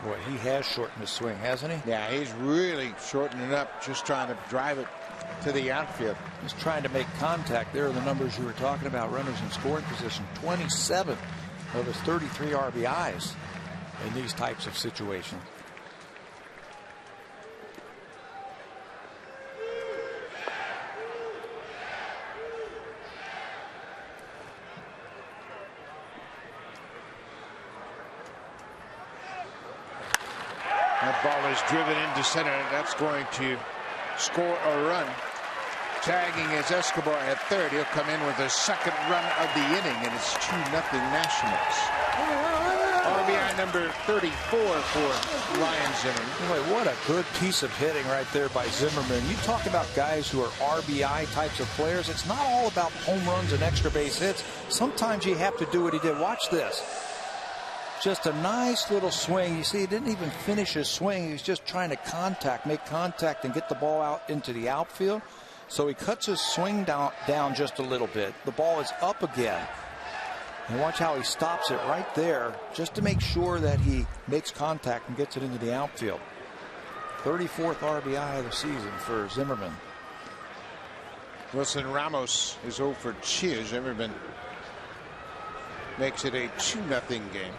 Boy, he has shortened his swing, hasn't he? Yeah, he's really shortening up, just trying to drive it to the outfield. He's trying to make contact. There are the numbers you were talking about, runners in scoring position. 27 of his 33 RBIs in these types of situations. That ball is driven into center. That's going to score a run. Tagging is Escobar at third. He'll come in with the second run of the inning, and it's 2-0 Nationals. RBI number 34 for Ryan Zimmerman. Boy, what a good piece of hitting right there by Zimmerman. You talk about guys who are RBI types of players. It's not all about home runs and extra base hits. Sometimes you have to do what he did. Watch this. Just a nice little swing. You see, he didn't even finish his swing. He was just trying to make contact and get the ball out into the outfield. So he cuts his swing down just a little bit. The ball is up again. And watch how he stops it right there just to make sure that he makes contact and gets it into the outfield. 34th RBI of the season for Zimmerman. Wilson Ramos is 0 for 2. Zimmerman makes it a 2-0 game.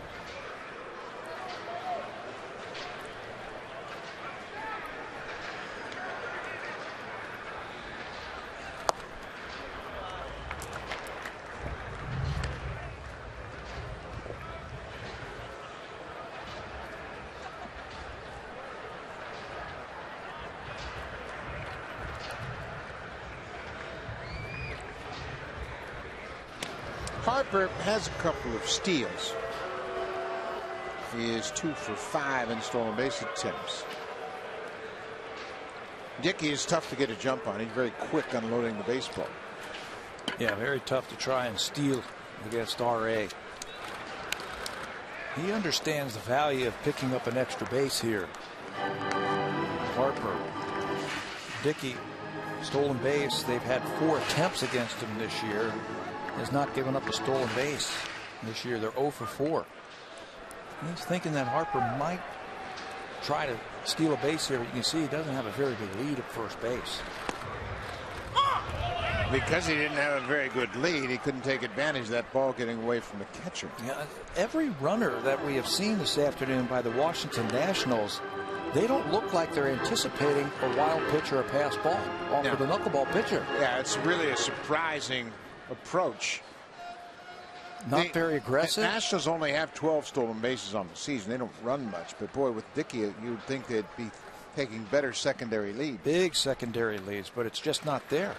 Harper has a couple of steals. He is 2 for 5 in stolen base attempts. Dicky is tough to get a jump on. He's very quick unloading the baseball. Yeah, very tough to try and steal against RA. He understands the value of picking up an extra base here. Harper, Dicky, stolen base. They've had 4 attempts against him this year. Has not given up a stolen base this year. They're 0 for 4. He's thinking that Harper might try to steal a base here. But you can see he doesn't have a very good lead at first base. Because he didn't have a very good lead, he couldn't take advantage of that ball getting away from the catcher. Yeah, every runner that we have seen this afternoon by the Washington Nationals, they don't look like they're anticipating a wild pitch or a pass ball off of the knuckleball pitcher. Yeah, it's really a surprising approach. Not very aggressive. The Nationals only have 12 stolen bases on the season. They don't run much, but boy, with Dicky, you would think they'd be taking better secondary lead. Big secondary leads, but it's just not there.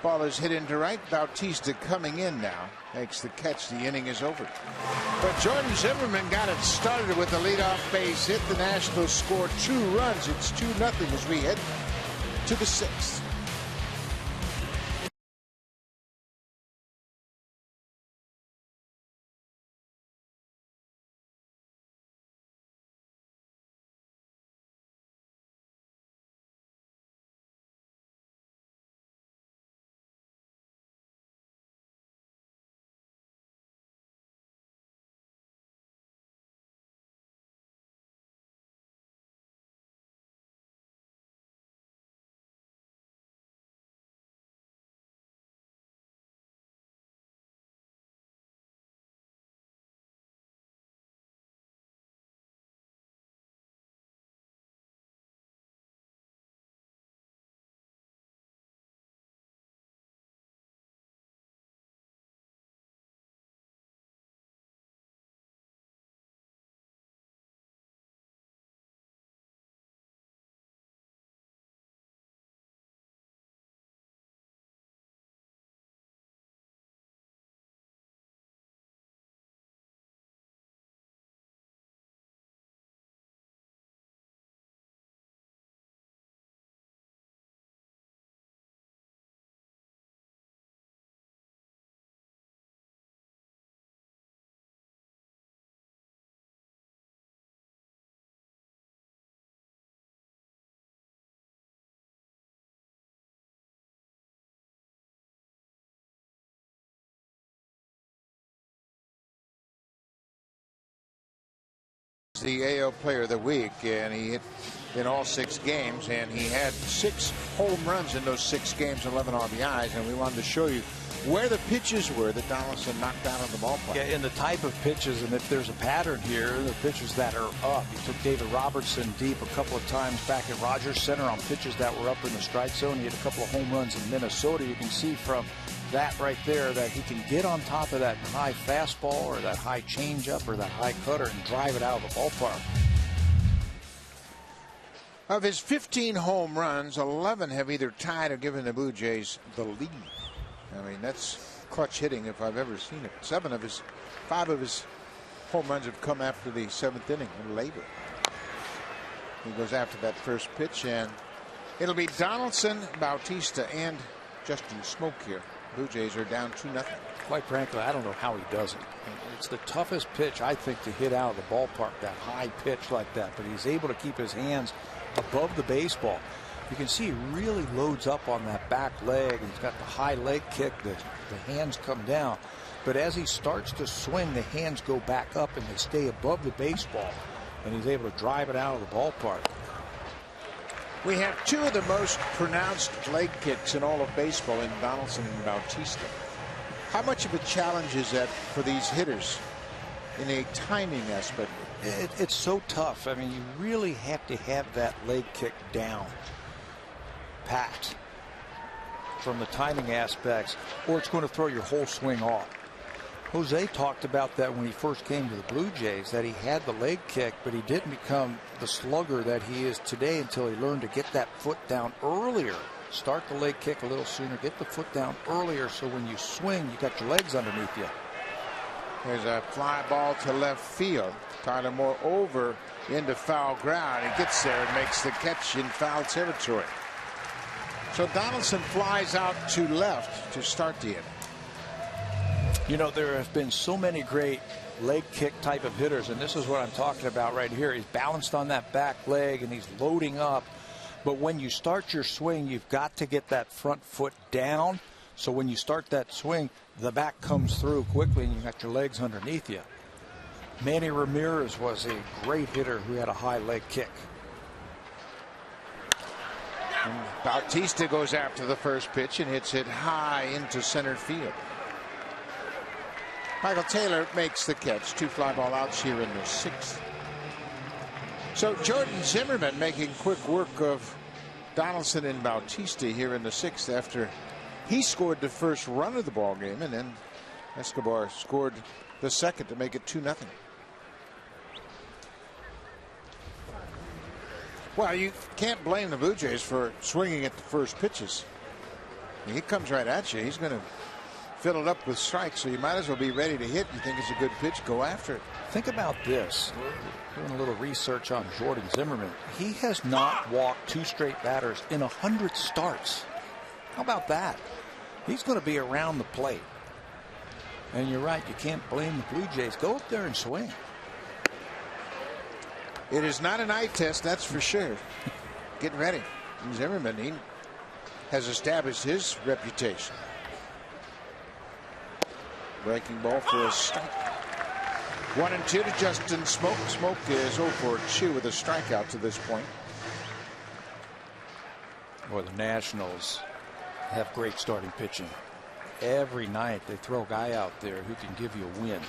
Ball is hit into right. Bautista coming in now. Makes the catch. The inning is over. But Jordan Zimmerman got it started with the leadoff base hit. The Nationals score 2 runs. It's 2-0 as we head to the 6th. The AL Player of the Week, and he hit in all 6 games, and he had 6 home runs in those 6 games, 11 RBIs, and we wanted to show you where the pitches were that Donaldson knocked out of the ballpark. Yeah, and the type of pitches, and if there's a pattern here, the pitches that are up. He took David Robertson deep a couple of times back at Rogers Center on pitches that were up in the strike zone. He had a couple of home runs in Minnesota. You can see from that right there that he can get on top of that high fastball or that high changeup or that high cutter and drive it out of the ballpark. Of his 15 home runs, 11 have either tied or given the Blue Jays the lead. I mean, that's clutch hitting if I've ever seen it. 5 of his home runs have come after the 7th inning and later. He goes after that first pitch, and it'll be Donaldson, Bautista, and Justin Smoak here. Blue Jays are down 2-0. Quite frankly, I don't know how he does it. It's the toughest pitch, I think, to hit out of the ballpark, that high pitch like that. But he's able to keep his hands above the baseball. You can see he really loads up on that back leg. He's got the high leg kick. The hands come down. But as he starts to swing, the hands go back up and they stay above the baseball. And he's able to drive it out of the ballpark. We have 2 of the most pronounced leg kicks in all of baseball in Donaldson and Bautista. How much of a challenge is that for these hitters in a timing aspect? It's so tough. I mean, you really have to have that leg kick down pat from the timing aspects, or it's going to throw your whole swing off. Jose talked about that when he first came to the Blue Jays, that he had the leg kick, but he didn't become the slugger that he is today until he learned to get that foot down earlier. Start the leg kick a little sooner, get the foot down earlier, so when you swing, you got your legs underneath you. There's a fly ball to left field. Tyler Moore over into foul ground. He gets there and makes the catch in foul territory. So Donaldson flies out to left to start the inning. You know, there have been so many great leg kick type of hitters, and this is what I'm talking about right here. He's balanced on that back leg and he's loading up. But when you start your swing, you've got to get that front foot down. So when you start that swing, the back comes through quickly and you got your legs underneath you. Manny Ramirez was a great hitter who had a high leg kick. And Bautista goes after the first pitch and hits it high into center field. Michael Taylor makes the catch. 2 fly ball outs here in the 6th. So Jordan Zimmerman making quick work of Donaldson and Bautista here in the 6th after he scored the first run of the ball game, and then Escobar scored the second to make it 2-0. Well, you can't blame the Blue Jays for swinging at the first pitches. He comes right at you. He's going to fill it up with strikes, so you might as well be ready to hit. You think it's a good pitch, go after it. Think about this. We're doing a little research on Jordan Zimmerman. He has not walked 2 straight batters in 100 starts. How about that? He's going to be around the plate. And you're right, you can't blame the Blue Jays. Go up there and swing. It is not an eye test, that's for sure. Getting ready. Zimmerman, he has established his reputation. Breaking ball for a strike. 1-2 to Justin Smoak. Smoak is 0 for 2 with a strikeout to this point. Boy, the Nationals have great starting pitching. Every night they throw a guy out there who can give you a win.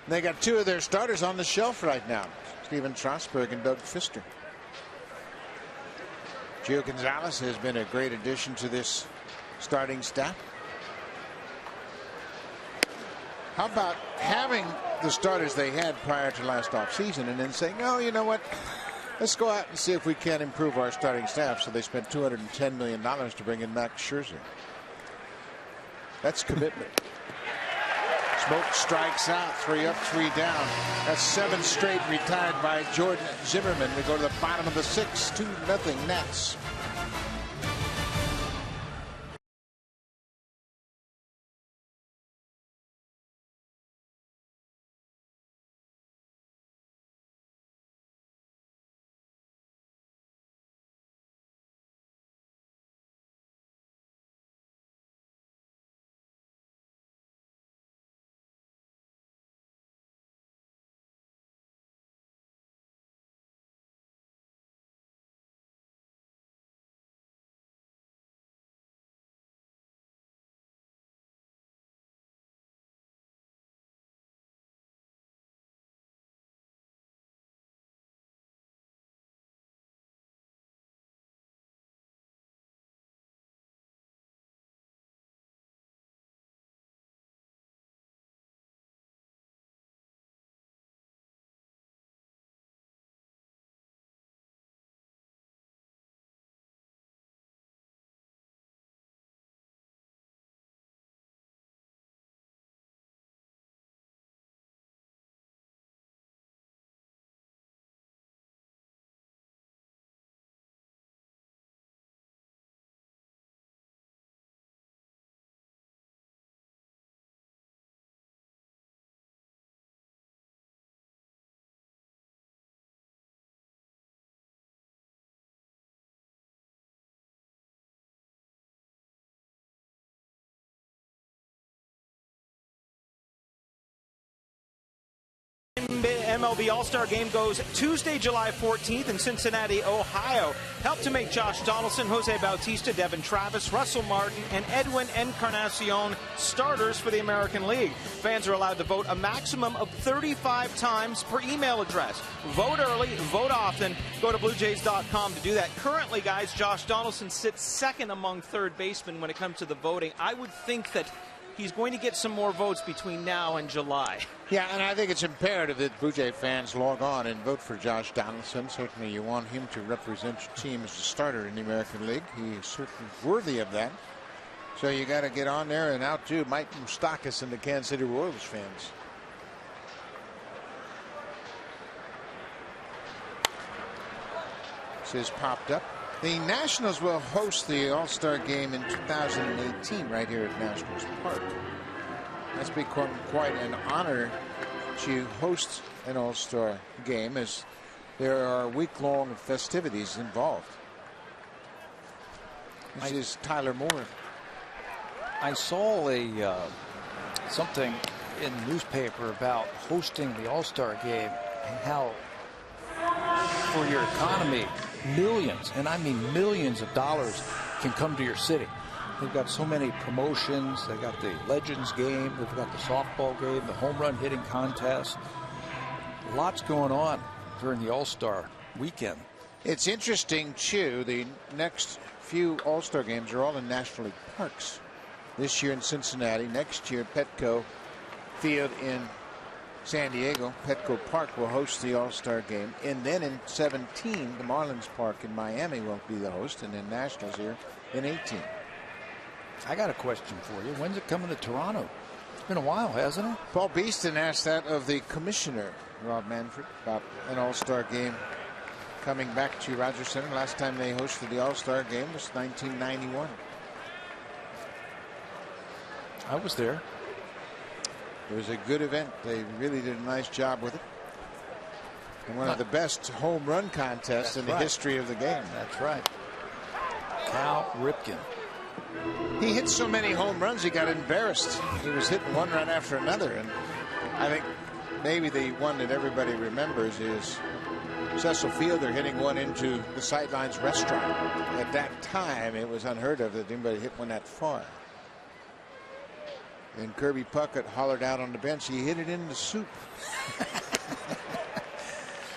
They got 2 of their starters on the shelf right now. Steven Strasburg and Doug Fister. Gio Gonzalez has been a great addition to this starting staff. How about having the starters they had prior to last offseason and then saying, oh, you know what? Let's go out and see if we can improve our starting staff. So they spent $210 million to bring in Max Scherzer. That's commitment. Smoak strikes out. 3 up, 3 down. That's 7 straight retired by Jordan Zimmerman. We go to the bottom of the 6th. 2-0 Nats. MLB All-Star Game goes Tuesday, July 14th in Cincinnati, Ohio. Help to make Josh Donaldson, Jose Bautista, Devin Travis, Russell Martin, and Edwin Encarnacion starters for the American League. Fans are allowed to vote a maximum of 35 times per email address. Vote early, vote often. Go to BlueJays.com to do that. Currently, guys, Josh Donaldson sits second among third basemen when it comes to the voting. I would think that he's going to get some more votes between now and July. Yeah, and I think it's imperative that Blue Jay fans log on and vote for Josh Donaldson. Certainly you want him to represent your team as a starter in the American League. He is certainly worthy of that. So you got to get on there and outdo Mike Moustakas and the Kansas City Royals fans. This is popped up. The Nationals will host the All-Star Game in 2018 right here at Nationals Park. That's become quite an honor to host an All-Star Game, as there are week-long festivities involved. This is Tyler Moore. I saw something in the newspaper about hosting the All-Star Game and how for your economy, millions, and I mean millions of dollars can come to your city. They've got so many promotions. They've got the Legends game. They've got the softball game, the home run hitting contest. Lots going on during the All-Star weekend. It's interesting, too. The next few All-Star games are all in National League parks. This year in Cincinnati. Next year, Petco Field in San Diego. Petco Park will host the All-Star game. And then in 17, the Marlins Park in Miami will be the host. And then Nationals here in 18. I got a question for you. When's it coming to Toronto? It's been a while, hasn't it? Paul Beeston asked that of the commissioner, Rob Manfred, about an All-Star game coming back to Rogers Center. Last time they hosted the All-Star game was 1991. I was there. It was a good event. They really did a nice job with it. And one of the best home run contests in the history of the game. That's right. Cal Ripken. He hit so many home runs he got embarrassed. He was hitting one run after another. And I think maybe the one that everybody remembers is Cecil Fielder hitting one into the Sidelines restaurant. At that time, it was unheard of that anybody hit one that far. And Kirby Puckett hollered out on the bench, he hit it in the soup.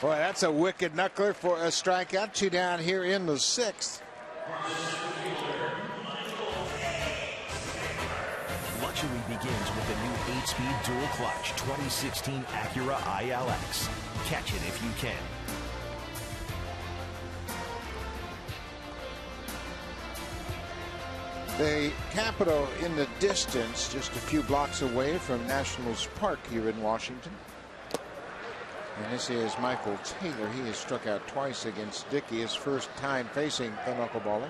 Boy, that's a wicked knuckler for a strikeout. 2 down here in the 6th. Luxury begins with the new 8-speed dual clutch 2016 Acura ILX. Catch it if you can. The Capitol in the distance, just a few blocks away from Nationals Park here in Washington. And this is Michael Taylor. He has struck out twice against Dicky, his first time facing the knuckleballer.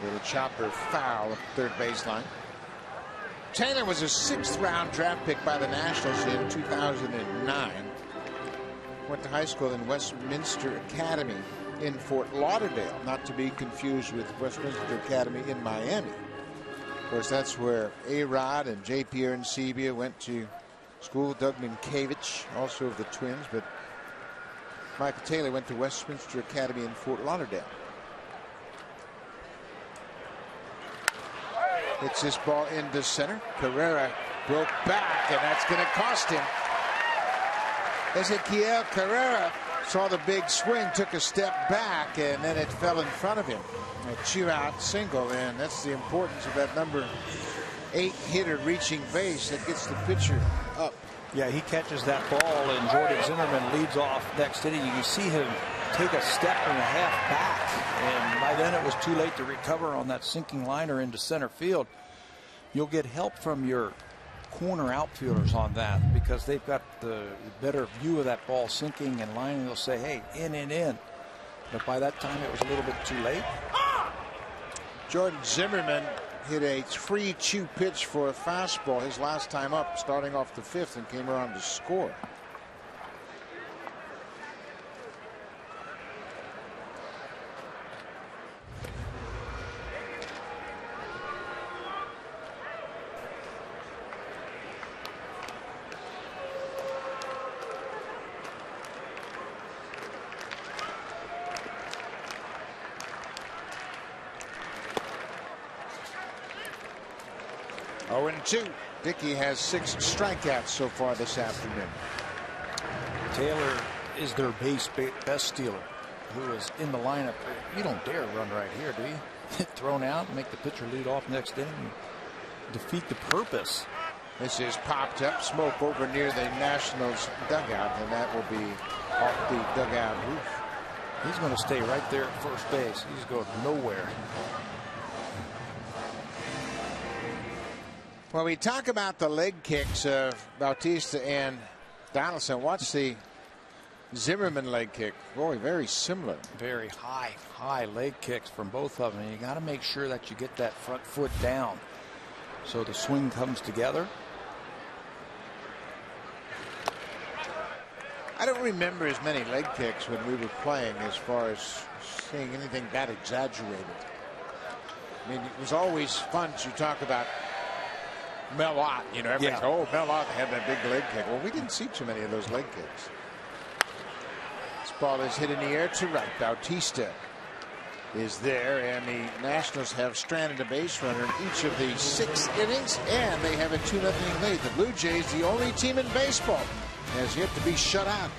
Little chopper foul at third baseline. Taylor was a 6th round draft pick by the Nationals in 2009. Went to high school in Westminster Academy in Fort Lauderdale, not to be confused with Westminster Academy in Miami. Of course, that's where A-Rod and J. Pierre Nsibia went to school. Doug Minkiewicz, also of the Twins, but Michael Taylor went to Westminster Academy in Fort Lauderdale. Hits this ball into center. Carrera broke back, and that's going to cost him. Ezequiel Carrera saw the big swing, took a step back, and then it fell in front of him. A 2-out single, and that's the importance of that number 8 hitter reaching base that gets the pitcher up. Yeah, he catches that ball, and Jordan Zimmerman leads off next inning. You see him take a step and a half back, and by then it was too late to recover on that sinking liner into center field. You'll get help from your corner outfielders on that because they've got the better view of that ball sinking and lining. They'll say, hey, in. But by that time, it was a little bit too late. Jordan Zimmerman hit a 3-2 pitch for a fastball his last time up, starting off the 5th, and came around to score. Oh, and 2. Dicky has 6 strikeouts so far this afternoon. Taylor is their best stealer, who is in the lineup. You don't dare run right here, do you? Get thrown out, make the pitcher lead off next inning, defeat the purpose. This is popped up, smoke over near the Nationals dugout, and that will be off the dugout roof. He's going to stay right there at first base. He's going nowhere. When we talk about the leg kicks of Bautista and Donaldson, watch the Zimmerman leg kick. Boy, very similar. Very high leg kicks from both of them. And you got to make sure that you get that front foot down so the swing comes together. I don't remember as many leg kicks when we were playing as far as seeing anything that exaggerated. I mean, it was always fun to talk about Mel Ott, you know, everybody's, oh, Mel Ott had that big leg kick. Well, we didn't see too many of those leg kicks. This ball is hit in the air to right. Bautista is there, and the Nationals have stranded a base runner in each of the 6 innings, and they have a 2-0 lead. The Blue Jays, the only team in baseball, has yet to be shut out.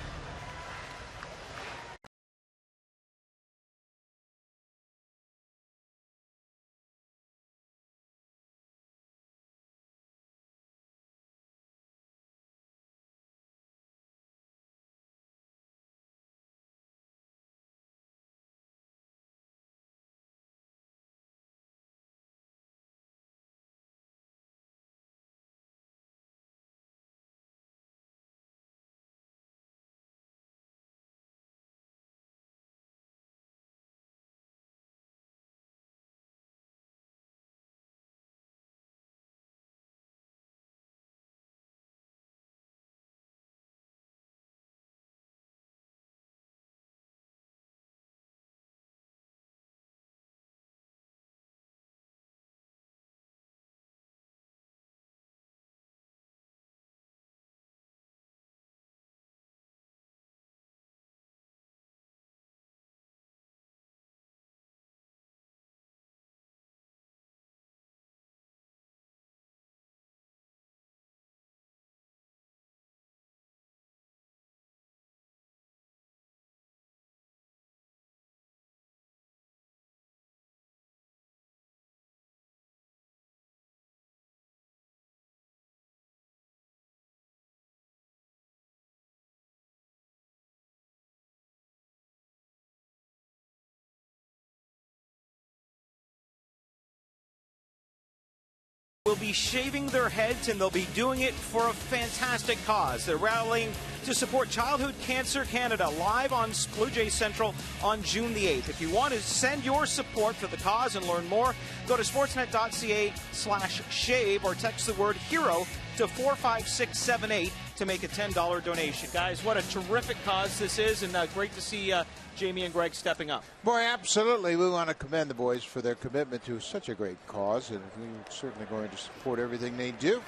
will be shaving their heads, and they'll be doing it for a fantastic cause. They're rallying to support Childhood Cancer Canada live on Blue Jays Central on June the 8th. If you want to send your support for the cause and learn more, go to sportsnet.ca/shave or text the word HERO to 45678 to make a $10 donation. Guys, what a terrific cause this is, and great to see Jamie and Greg stepping up. Boy, absolutely. We want to commend the boys for their commitment to such a great cause, and we're certainly going to support everything they do.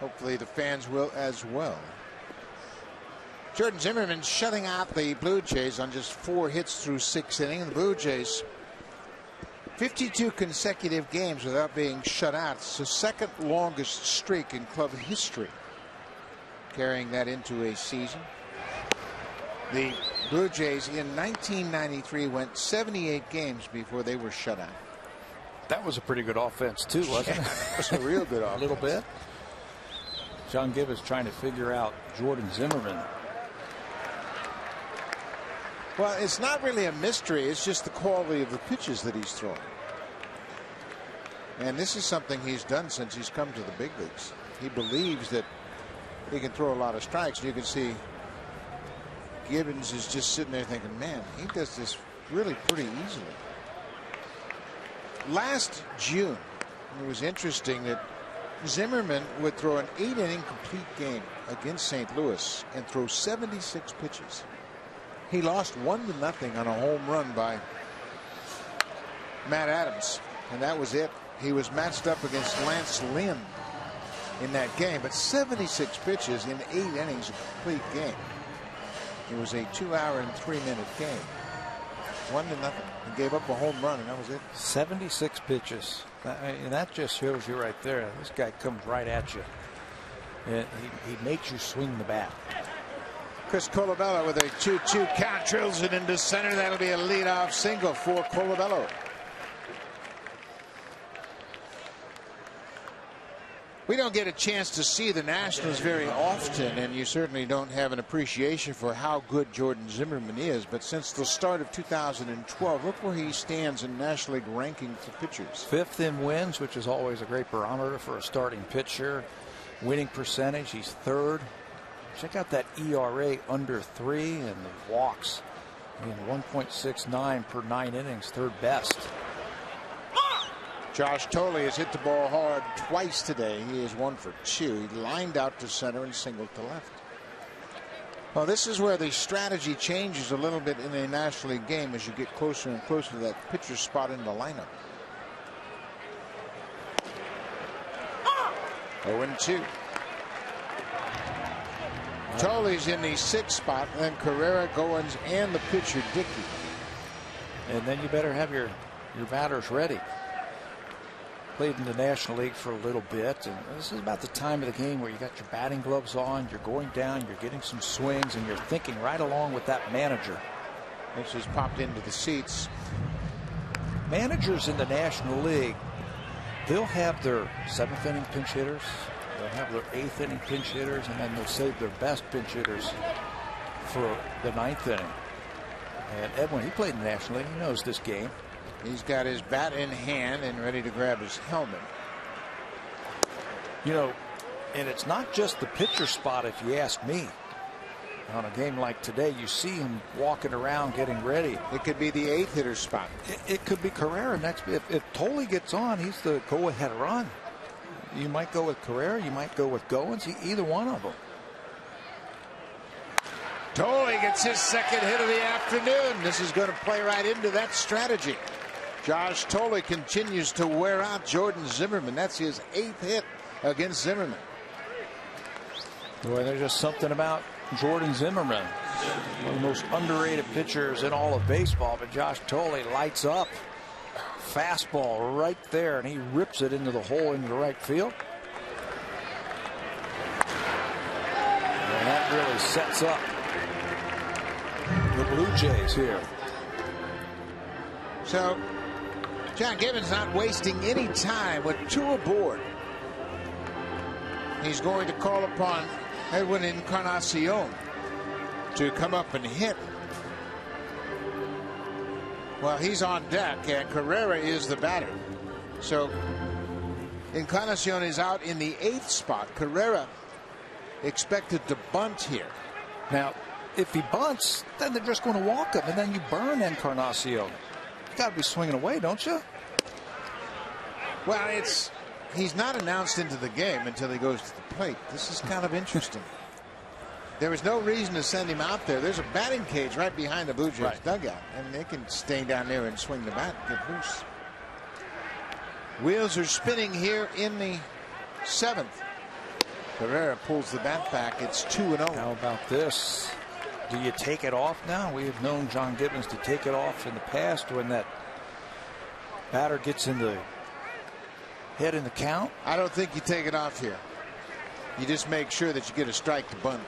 Hopefully the fans will as well. Jordan Zimmerman shutting out the Blue Jays on just 4 hits through 6 innings. The Blue Jays 52 consecutive games without being shut out. It's the second longest streak in club history. Carrying that into a season. The Blue Jays in 1993 went 78 games before they were shut out. That was a pretty good offense too, wasn't it? It was a real good offense. A little bit. John Gibbons trying to figure out Jordan Zimmerman. Well, it's not really a mystery. It's just the quality of the pitches that he's throwing. And this is something he's done since he's come to the big leagues. He believes that he can throw a lot of strikes. You can see Gibbons is just sitting there thinking, man, he does this really pretty easily. Last June, it was interesting that Zimmerman would throw an 8-inning complete game against St. Louis and throw 76 pitches. He lost 1-0 on a home run by Matt Adams, and that was it. He was matched up against Lance Lynn in that game, but 76 pitches in 8 innings, a complete game. It was a 2-hour and 3-minute game. 1-0. He gave up a home run, and that was it. 76 pitches. And that just shows you right there. This guy comes right at you. And he makes you swing the bat. Chris Colabello with a 2-2 count, drills it into center. That'll be a leadoff single for Colabello. We don't get a chance to see the Nationals very often, and you certainly don't have an appreciation for how good Jordan Zimmerman is. But since the start of 2012, look where he stands in National League ranking for pitchers. 5th in wins, which is always a great barometer for a starting pitcher. Winning percentage, he's 3rd. Check out that ERA under 3, and the walks in 1.69 per 9 innings, 3rd best. Josh Tolley has hit the ball hard twice today. He is 1 for 2. He lined out to center and singled to left. Well, this is where the strategy changes a little bit in a National League game as you get closer and closer to that pitcher spot in the lineup. 0-2. Tolley's in the 6th spot, and then Carrera, Goins, and the pitcher Dicky. And then you better have your batters ready. Played in the National League for a little bit, and this is about the time of the game where you got your batting gloves on, you're going down, you're getting some swings, and you're thinking right along with that manager. This has popped into the seats. Managers in the National League, they'll have their 7th inning pinch hitters, they'll have their 8th inning pinch hitters, and then they'll save their best pinch hitters for the 9th inning. And Edwin, he played in the National League, he knows this game. He's got his bat in hand and ready to grab his helmet. You know, and it's not just the pitcher spot, if you ask me. On a game like today, you see him walking around getting ready. It could be the 8th hitter spot. It could be Carrera next. If Tolley gets on, he's the go-ahead run. You might go with Carrera, you might go with Goins, either one of them. Tolley gets his 2nd hit of the afternoon. This is going to play right into that strategy. Josh Tolley continues to wear out Jordan Zimmerman. That's his 8th hit against Zimmerman. Boy, there's just something about Jordan Zimmerman, one of the most underrated pitchers in all of baseball. But Josh Tolley lights up. Fastball right there, and he rips it into the hole into the right field. And that really sets up the Blue Jays here. So John Gibbons not wasting any time with 2 aboard. He's going to call upon Edwin Encarnacion to come up and hit. Well, he's on deck, and Carrera is the batter. So Encarnacion is out in the 8th spot. Carrera expected to bunt here. Now, if he bunts, then they're just going to walk him, and then you burn Encarnacion. You got to be swinging away, don't you? Well, he's not announced into the game until he goes to the plate. This is kind of interesting. There was no reason to send him out there. There's a batting cage right behind the Blue Jays dugout, and they can stay down there and swing the bat and get loose. Wheels are spinning here in the 7th. Carrera pulls the bat back. It's 2-0. How about this? Do you take it off now? We have known John Gibbons to take it off in the past when that batter gets in the head in the count. I don't think you take it off here. You just make sure that you get a strike to bunt.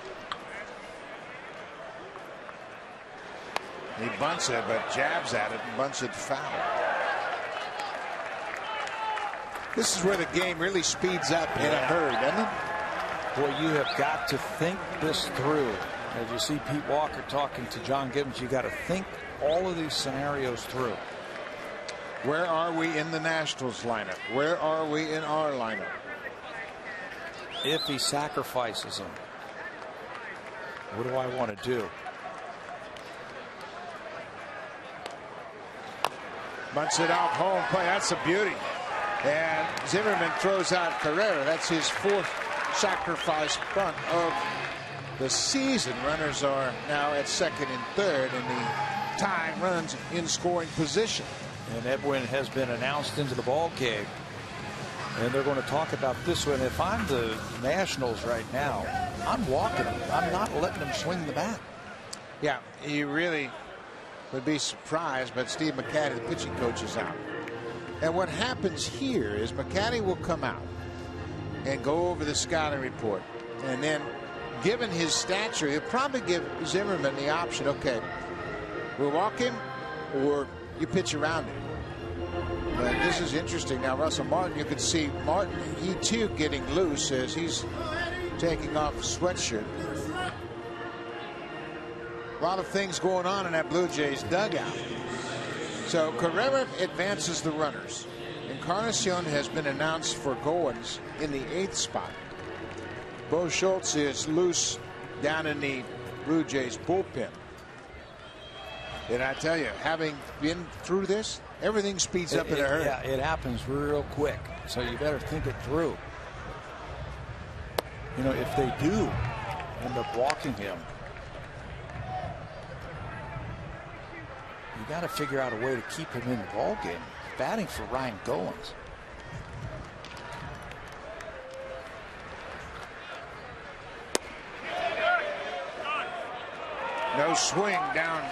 He bunts it, but jabs at it and bunts it foul. This is where the game really speeds up in a hurry, doesn't it? Boy, you have got to think this through. As you see Pete Walker talking to John Gibbons, you got to think all of these scenarios through. Where are we in the Nationals lineup? Where are we in our lineup? If he sacrifices him, what do I want to do? Bunts it out, home play. That's a beauty. And Zimmerman throws out Carrera. That's his 4th sacrifice bunt of the season. Runners are now at 2nd and 3rd, and the tying runs in scoring position. And Edwin has been announced into the ball game, and they're going to talk about this one. If I'm the Nationals right now, I'm walking them. I'm not letting them swing the bat. Yeah, you really would be surprised, but Steve McCatty, the pitching coach, is out. And what happens here is McCatty will come out and go over the scouting report, and then given his stature, he'll probably give Zimmerman the option. Okay, we'll walk him or you pitch around him. But this is interesting. Now Russell Martin, you can see Martin, he too getting loose as he's taking off a sweatshirt. A lot of things going on in that Blue Jays dugout. So Carrera advances the runners. Encarnacion has been announced for Goins in the 8th spot. Bo Schultz is loose down in the Blue Jays bullpen. And I tell you, having been through this, everything speeds up in a hurry. Yeah, it happens real quick. So you better think it through. You know, if they do end up walking him, you got to figure out a way to keep him in the ball game. Batting for Ryan Goins. No swing down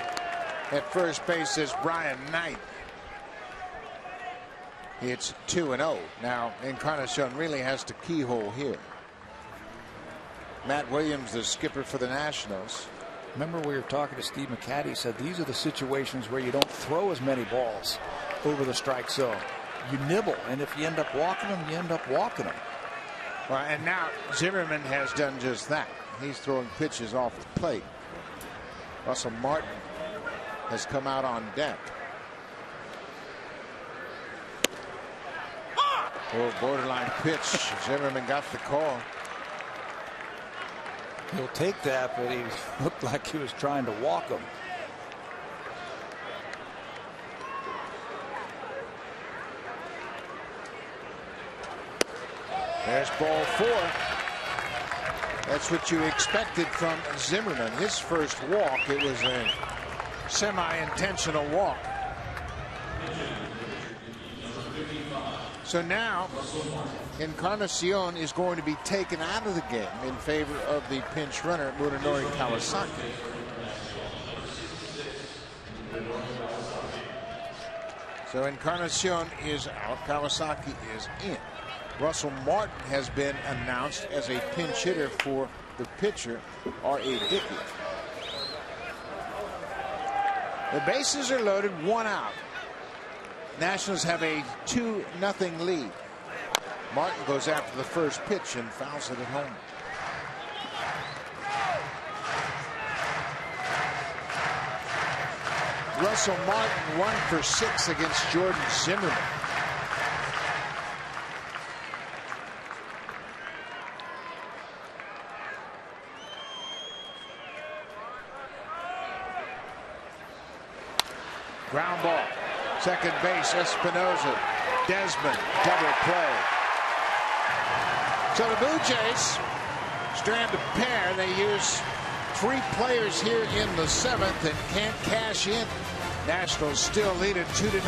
at first base is Brian Knight. It's 2-0. Now Encarnacion really has to keyhole here. Matt Williams, the skipper for the Nationals. Remember, we were talking to Steve McCatty. He said these are the situations where you don't throw as many balls over the strike zone. You nibble, and if you end up walking them, you end up walking them. Well, and now Zimmerman has done just that. He's throwing pitches off the plate. Russell Martin has come out on deck. Oh, borderline pitch. Zimmerman got the call. He'll take that, but he looked like he was trying to walk him. There's ball 4. That's what you expected from Zimmerman. His first walk, it was a semi-intentional walk. So now Encarnacion is going to be taken out of the game in favor of the pinch runner, Munenori Kawasaki. So Encarnacion is out. Kawasaki is in. Russell Martin has been announced as a pinch hitter for the pitcher, R.A. Dicky. The bases are loaded, 1 out. Nationals have a 2-0 lead. Martin goes after the first pitch and fouls it at home. Russell Martin 1 for 6 against Jordan Zimmerman. Ground ball. Second base, Espinosa. Desmond, double play. So the Blue Jays strand a pair. They use 3 players here in the 7th and can't cash in. Nationals still lead it 2-0.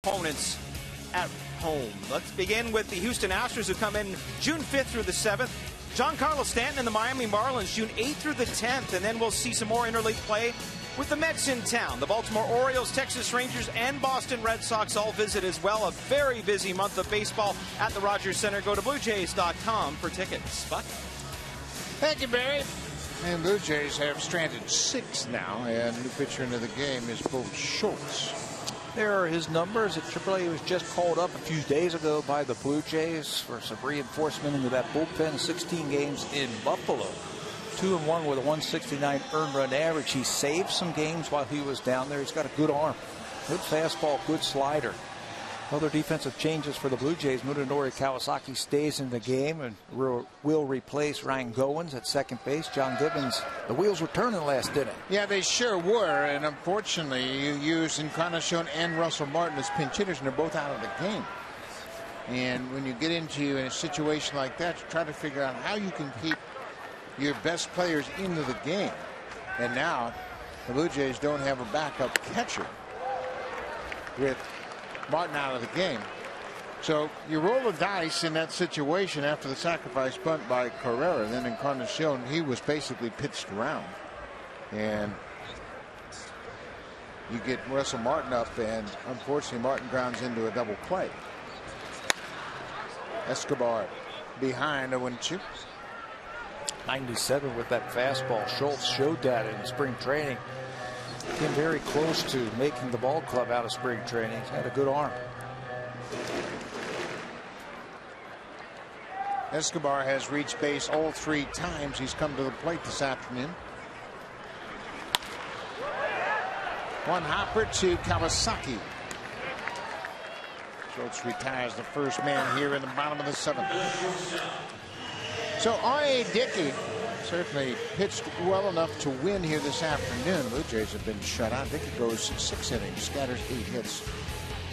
Opponents at home. Let's begin with the Houston Astros, who come in June 5th through the 7th. Giancarlo Stanton and the Miami Marlins June 8th through the 10th, and then we'll see some more interleague play with the Mets in town. The Baltimore Orioles, Texas Rangers, and Boston Red Sox all visit as well. A very busy month of baseball at the Rogers Center. Go to BlueJays.com for tickets. Buck? Thank you, Barry. And Blue Jays have stranded 6 now, and new pitcher into the game is Bo Schultz. There are his numbers. At AAA, he was just called up a few days ago by the Blue Jays for some reinforcement into that bullpen. 16 games in Buffalo. 2-1 with a 169 earned run average. He saved some games while he was down there. He's got a good arm. Good fastball, good slider. Other defensive changes for the Blue Jays. Munenori Kawasaki stays in the game and will replace Ryan Goins at second base. John Gibbons, the wheels were turning last inning. Yeah, they sure were. And unfortunately, you use Encarnacion and Russell Martin as pinch hitters, and they're both out of the game. And when you get into a situation like that, you try to figure out how you can keep your best players into the game. And now the Blue Jays don't have a backup catcher with Martin out of the game. So you roll the dice in that situation after the sacrifice bunt by Carrera. Then Encarnacion, he was basically pitched around. And you get Russell Martin up, and unfortunately Martin grounds into a double play. Escobar behind a 1-2. 97 with that fastball. Schultz showed that in spring training. Came very close to making the ball club out of spring training. He's had a good arm. Escobar has reached base all 3 times he's come to the plate this afternoon. One hopper to Kawasaki. Schultz retires the first man here in the bottom of the 7th. So R.A. Dicky certainly pitched well enough to win here this afternoon. Blue Jays have been shut out. Dicky goes 6 innings, scatters 8 hits.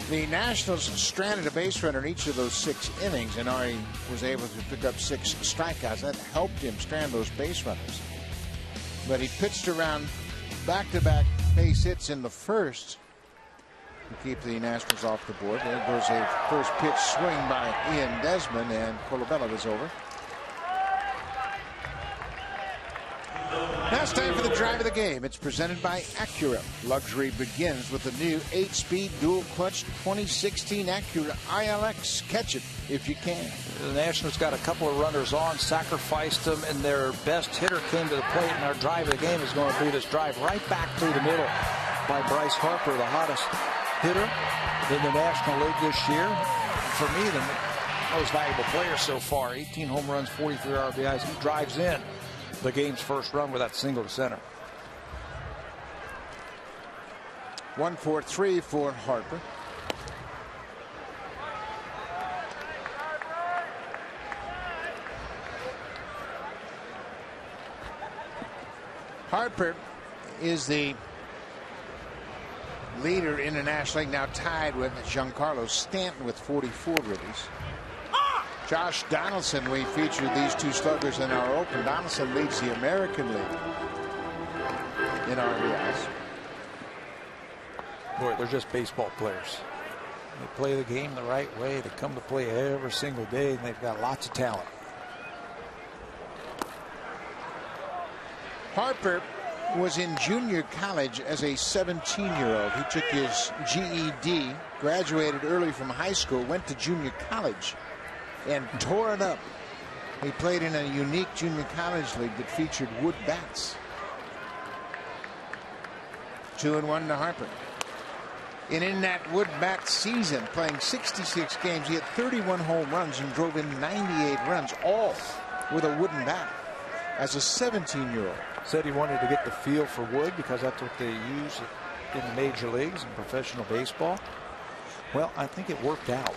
The Nationals stranded a base runner in each of those 6 innings, and R.A. was able to pick up 6 strikeouts. That helped him strand those base runners. But he pitched around back-to-back base hits in the first to keep the Nationals off the board. There goes a first pitch swing by Ian Desmond, and Colabella is over. Now it's time for the drive of the game. It's presented by Acura. Luxury begins with the new 8-speed dual clutch 2016 Acura ILX. Catch it if you can. The Nationals got a couple of runners on, sacrificed them, and their best hitter came to the plate. And our drive of the game is going to be this drive right back through the middle by Bryce Harper, the hottest hitter in the National League this year. For me, the most valuable player so far. 18 home runs, 43 RBIs. He drives in the game's first run with that single to center. 1-4-3 for Harper. Harper is the leader in the National League, now tied with Giancarlo Stanton with 44 ribbies. Josh Donaldson, we featured these two sluggers in our open. Donaldson leads the American League in RBIs. Boy, they're just baseball players. They play the game the right way. They come to play every single day, and they've got lots of talent. Harper was in junior college as a 17-year-old. He took his GED, graduated early from high school, went to junior college, and tore it up. He played in a unique junior college league that featured wood bats. 2-1 to Harper. And in that wood bat season, playing 66 games, he had 31 home runs and drove in 98 runs, all with a wooden bat as a 17-year-old. Said he wanted to get the feel for wood because that's what they use in the major leagues and professional baseball. Well, I think it worked out.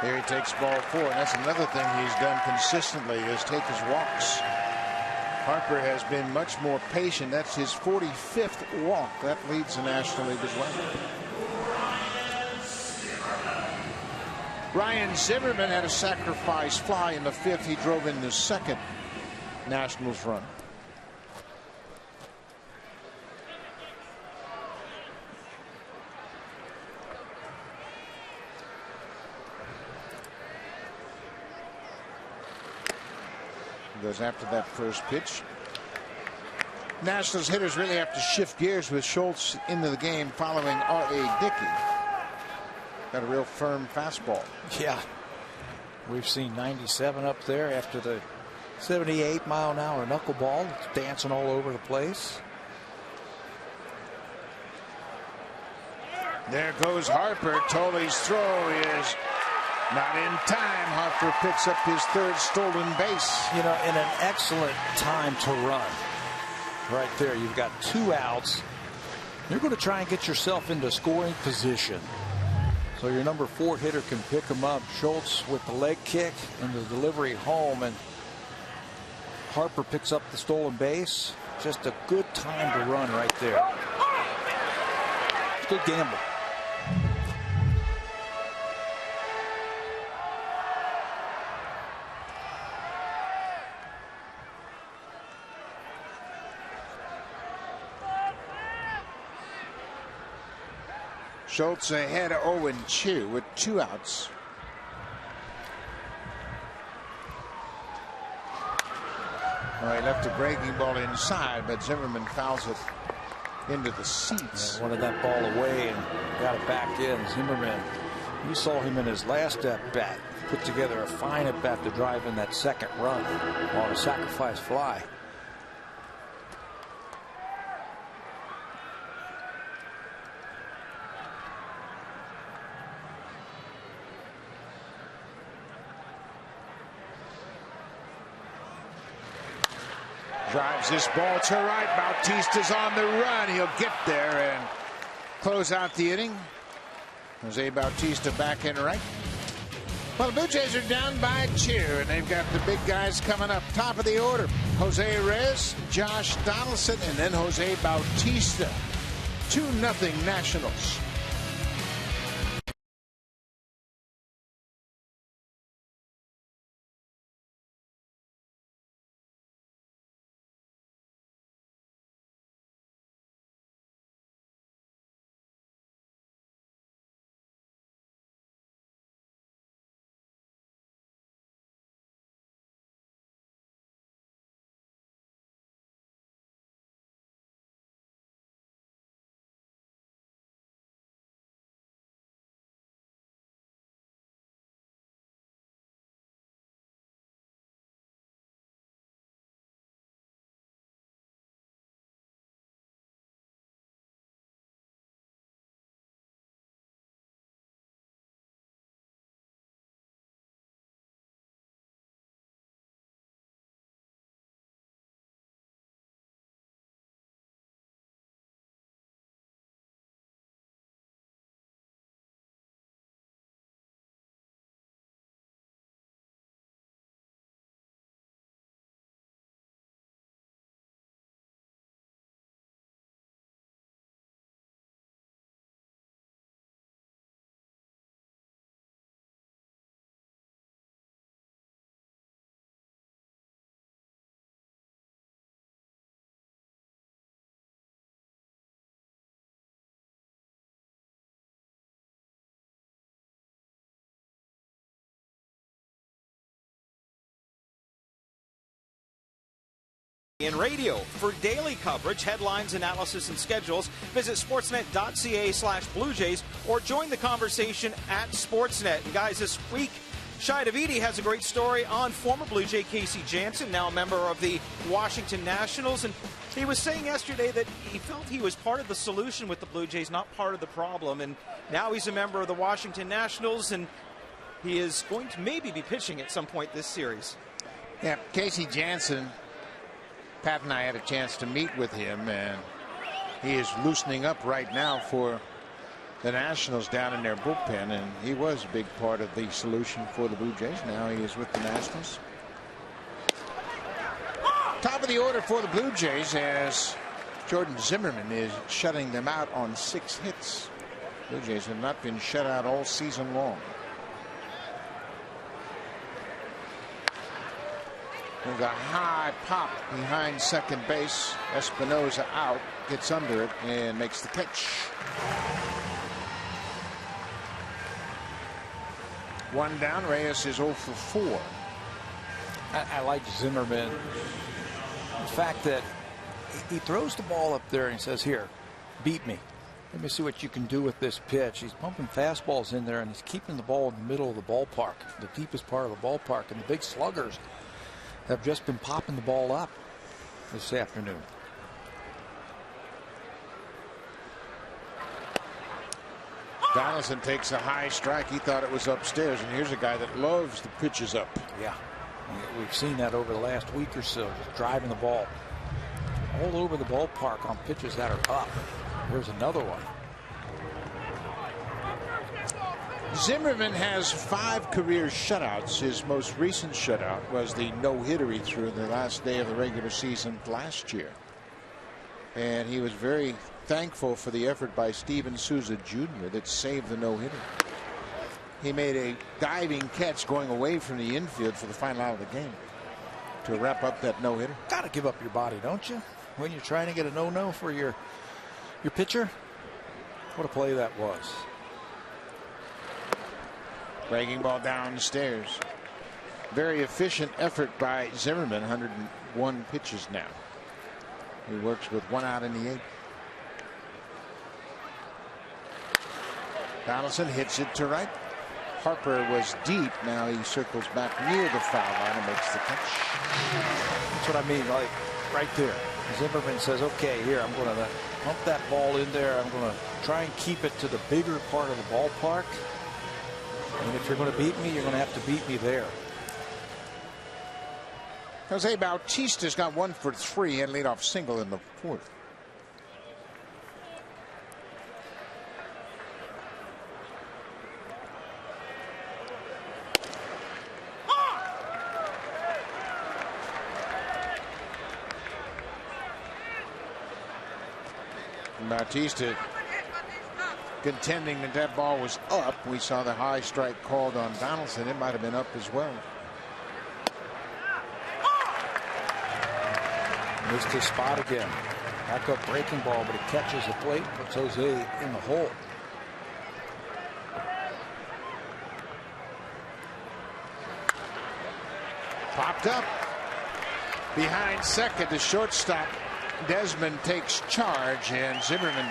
Here he takes ball 4, and that's another thing he's done consistently is take his walks. Harper has been much more patient. That's his 45th walk. That leads the National League as well. Ryan Zimmerman had a sacrifice fly in the 5th. He drove in the second Nationals run. Goes after that first pitch. Nationals hitters really have to shift gears with Schultz into the game following R.A. Dicky. Got a real firm fastball. Yeah. We've seen 97 up there after the 78-mile-an-hour knuckleball. It's dancing all over the place. There goes Harper. Tolley's throw is not in time. Harper picks up his 3rd stolen base. You know, in an excellent time to run. Right there, you've got 2 outs. You're going to try and get yourself into scoring position. So your number 4 hitter can pick him up. Schultz with the leg kick and the delivery home, and Harper picks up the stolen base. Just a good time to run right there. Good gamble. Schultz ahead of 0-2 with 2 outs. Well, he left a breaking ball inside, but Zimmerman fouls it into the seats. Yeah, wanted that ball away and got it back in. Zimmerman, you saw him in his last at bat, put together a fine at bat to drive in that second run on a sacrifice fly. Drives this ball to right. Bautista's on the run. He'll get there and close out the inning. Jose Bautista back in right. Well, the Blue Jays are down by 2, and they've got the big guys coming up. Top of the order, Jose Reyes, Josh Donaldson, and then Jose Bautista. 2-0 Nationals. In radio. For daily coverage, headlines, analysis, and schedules, visit sportsnet.ca/Blue Jays or join the conversation at Sportsnet. And guys, this week, Shai Davidi has a great story on former Blue Jay Casey Janssen, now a member of the Washington Nationals. And he was saying yesterday that he felt he was part of the solution with the Blue Jays, not part of the problem. And now he's a member of the Washington Nationals, and he is going to maybe be pitching at some point this series. Yeah, Casey Janssen, Pat and I had a chance to meet with him, and he is loosening up right now for the Nationals down in their bullpen, and he was a big part of the solution for the Blue Jays. Now he is with the Nationals. Top of the order for the Blue Jays as Jordan Zimmerman is shutting them out on 6 hits. Blue Jays have not been shut out all season long. There's a high pop behind second base. Espinosa out, gets under it, and makes the catch. 1 down. Reyes is 0 for 4. I like Zimmerman. The fact that he throws the ball up there and he says, "Here, beat me. Let me see what you can do with this pitch." He's pumping fastballs in there, and he's keeping the ball in the middle of the ballpark, the deepest part of the ballpark, and the big sluggers have just been popping the ball up this afternoon. Donaldson takes a high strike. He thought it was upstairs, and here's a guy that loves the pitches up. Yeah, we've seen that over the last week or so, just driving the ball all over the ballpark on pitches that are up. Here's another one. Zimmerman has 5 career shutouts. His most recent shutout was the no-hitter he threw the last day of the regular season last year. And he was very thankful for the effort by Steven Souza Jr. that saved the no-hitter. He made a diving catch going away from the infield for the final out of the game to wrap up that no-hitter. Got to give up your body, don't you, when you're trying to get a no-no for your pitcher? What a play that was. Breaking ball downstairs. Very efficient effort by Zimmerman. 101 pitches now. He works with 1 out in the 8th. Donaldson hits it to right. Harper was deep. Now he circles back near the foul line and makes the catch. That's what I mean, like right there. Zimmerman says, "Okay, here, I'm going to pump that ball in there. I'm going to try and keep it to the bigger part of the ballpark. And if you're going to beat me, you're going to have to beat me there." Jose Bautista's got 1 for 3 and leadoff single in the 4th. Bautista contending that that ball was up. We saw the high strike called on Donaldson. It might have been up as well. Missed his spot again. Back up breaking ball, but he catches the plate, puts Jose in the hole. Popped up behind second. The shortstop Desmond takes charge, and Zimmerman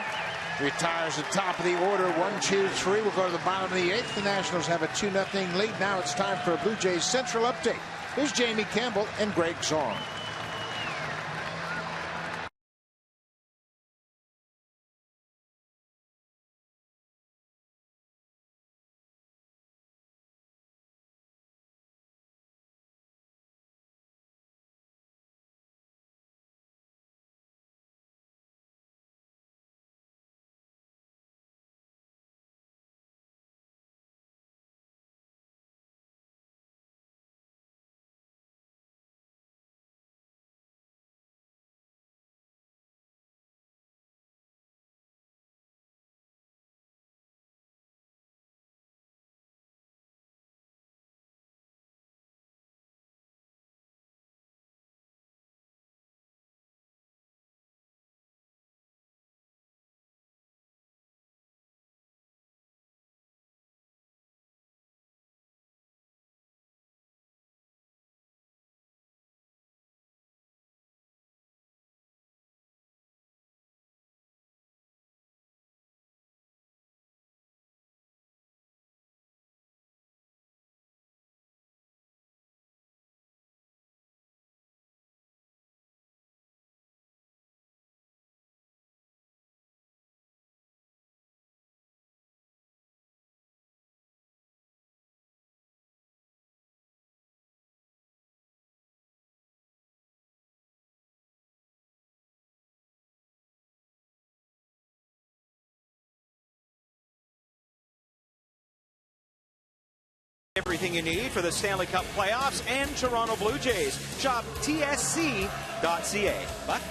retires at top of the order. 1, 2, 3. We'll go to the bottom of the 8th. The Nationals have a 2-0 lead. Now it's time for a Blue Jays Central update. Here's Jamie Campbell and Greg Zong. Everything you need for the Stanley Cup playoffs and Toronto Blue Jays. Shop tsc.ca. Buck?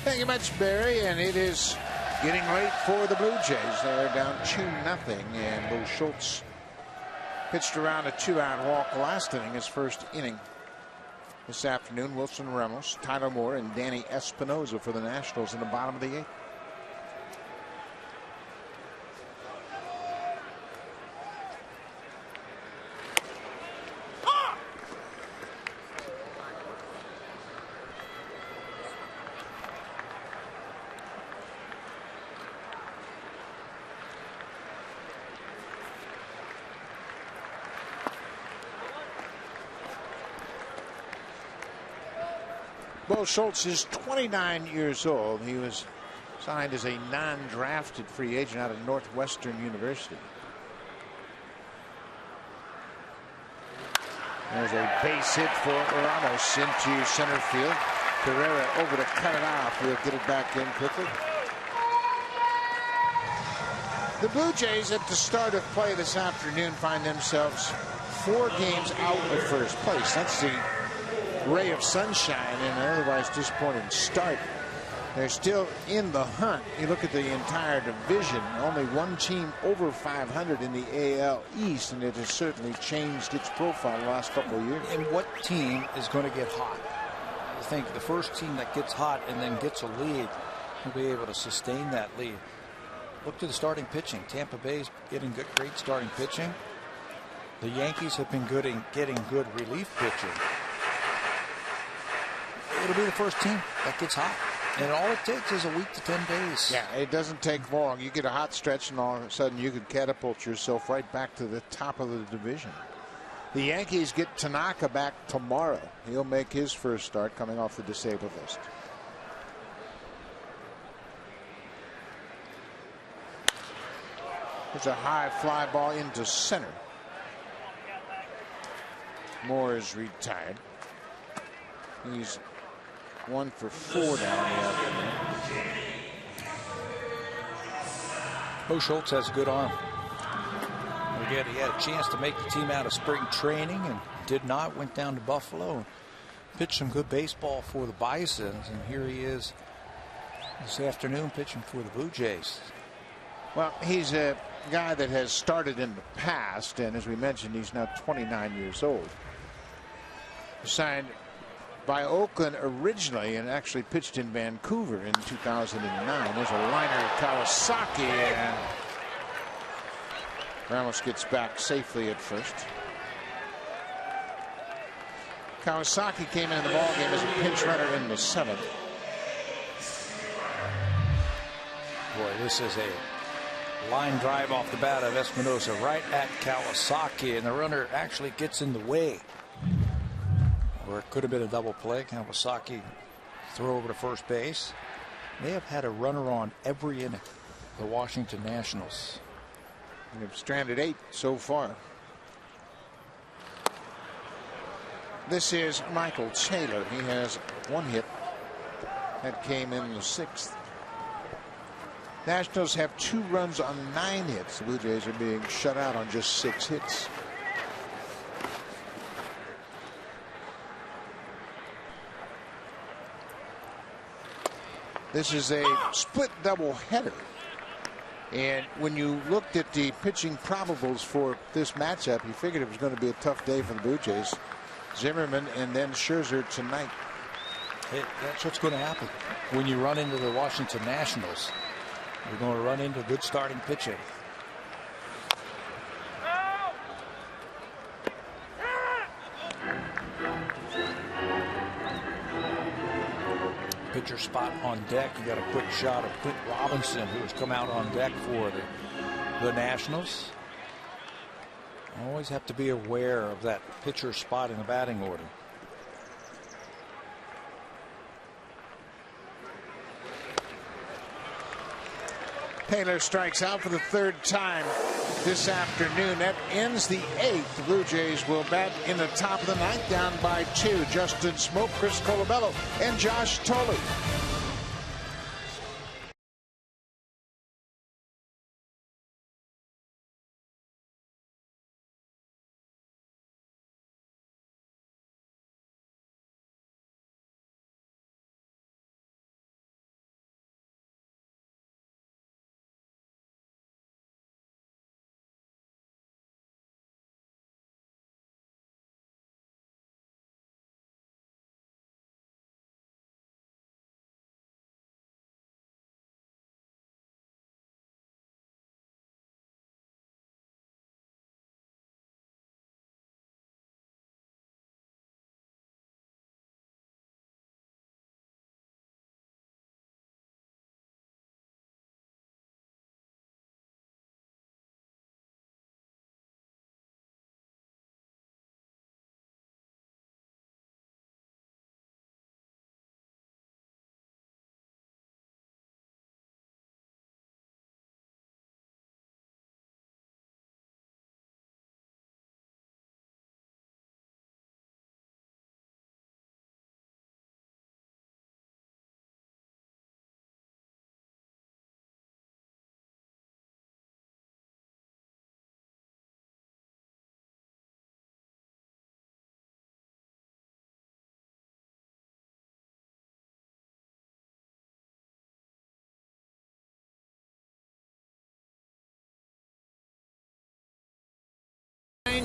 Thank you much, Barry. And it is getting late for the Blue Jays. They're down 2-0. And Bo Schultz pitched around a 2-out walk last inning, his first inning. This afternoon, Wilson Ramos, Tyler Moore, and Danny Espinosa for the Nationals in the bottom of the 8th. Bo Schultz is 29 years old. He was signed as a non-drafted free agent out of Northwestern University. There's a base hit for Ramos into center field. Carrera over to cut it off. He'll get it back in quickly. The Blue Jays at the start of play this afternoon find themselves 4 games out of first place. That's the ray of sunshine in an otherwise disappointing start. They're still in the hunt. You look at the entire division, only one team over 500 in the AL East, and it has certainly changed its profile the last couple of years. And what team is going to get hot? I think the first team that gets hot and then gets a lead will be able to sustain that lead. Look to the starting pitching. Tampa Bay's getting great starting pitching. The Yankees have been good in getting good relief pitching. It'll be the first team that gets hot. And all it takes is a week to 10 days. Yeah, it doesn't take long. You get a hot stretch, and all of a sudden you could catapult yourself right back to the top of the division. The Yankees get Tanaka back tomorrow. He'll make his first start coming off the disabled list. There's a high fly ball into center. Moore is retired. He's 1 for 4 down the afternoon. Bo Schultz has a good arm. Again, he had a chance to make the team out of spring training and did not. Went down to Buffalo and pitched some good baseball for the Bisons. And here he is this afternoon pitching for the Blue Jays. Well, he's a guy that has started in the past, and as we mentioned, he's now 29 years old. Signed by Oakland originally and actually pitched in Vancouver in 2009. There's a liner to Kawasaki, and Ramos gets back safely at first. Kawasaki came into the ballgame as a pinch runner in the 7th. Boy, this is a line drive off the bat of Espinosa right at Kawasaki, and the runner actually gets in the way. Or it could have been a double play. Kawasaki throw over to first base. They have had a runner on every inning. The Washington Nationals. They've stranded 8 so far. This is Michael Taylor. He has 1 hit. That came in the 6th. Nationals have 2 runs on 9 hits. The Blue Jays are being shut out on just 6 hits. This is a split doubleheader. And when you looked at the pitching probables for this matchup, you figured it was going to be a tough day for the Blue Jays. Zimmerman and then Scherzer tonight. Hey, that's what's going to happen when you run into the Washington Nationals. You're going to run into good starting pitching. Pitcher spot on deck. You got a quick shot of Clint Robinson, who has come out on deck for the Nationals. Always have to be aware of that pitcher spot in the batting order. Taylor strikes out for the 3rd time this afternoon. That ends the 8th. The Blue Jays will bat in the top of the 9th, down by 2. Justin Smoke, Chris Colabello, and Josh Tully.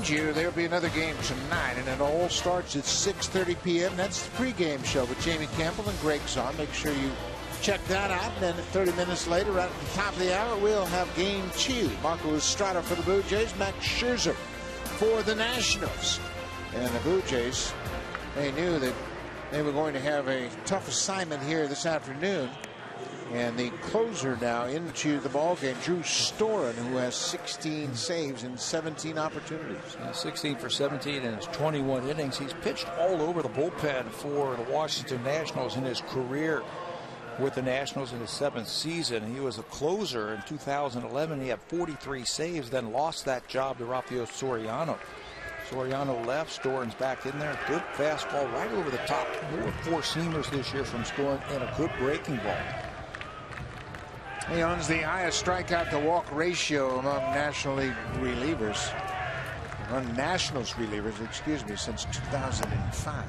remind you, there'll be another game tonight, and it all starts at 6:30 p.m. That's the pregame show with Jamie Campbell and Greg Zahn. Make sure you check that out. And then 30 minutes later, right at the top of the hour, we'll have game 2. Marco Estrada for the Blue Jays, Max Scherzer for the Nationals. And the Blue Jays, they knew that they were going to have a tough assignment here this afternoon. And the closer now into the ballgame, Drew Storen, who has 16 saves in 17 opportunities. 16 for 17 in his 21 innings. He's pitched all over the bullpen for the Washington Nationals in his career with the Nationals in his 7th season. He was a closer in 2011. He had 43 saves, then lost that job to Rafael Soriano. Soriano left. Storen's back in there. Good fastball right over the top. More 4-seamers this year from Storen and a good breaking ball. He owns the highest strikeout to walk ratio among National League relievers. Among Nationals relievers, excuse me, since 2005.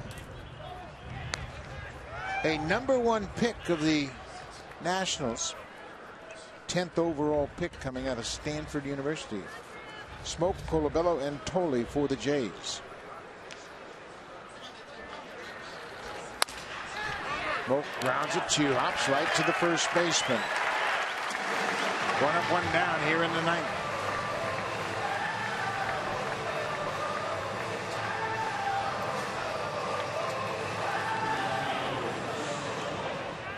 A #1 pick of the Nationals. 10th overall pick coming out of Stanford University. Smoke, Colabello, and Tolley for the Jays. Smoke grounds it 2 hops right to the first baseman. 1 up, 1 down here in the 9th.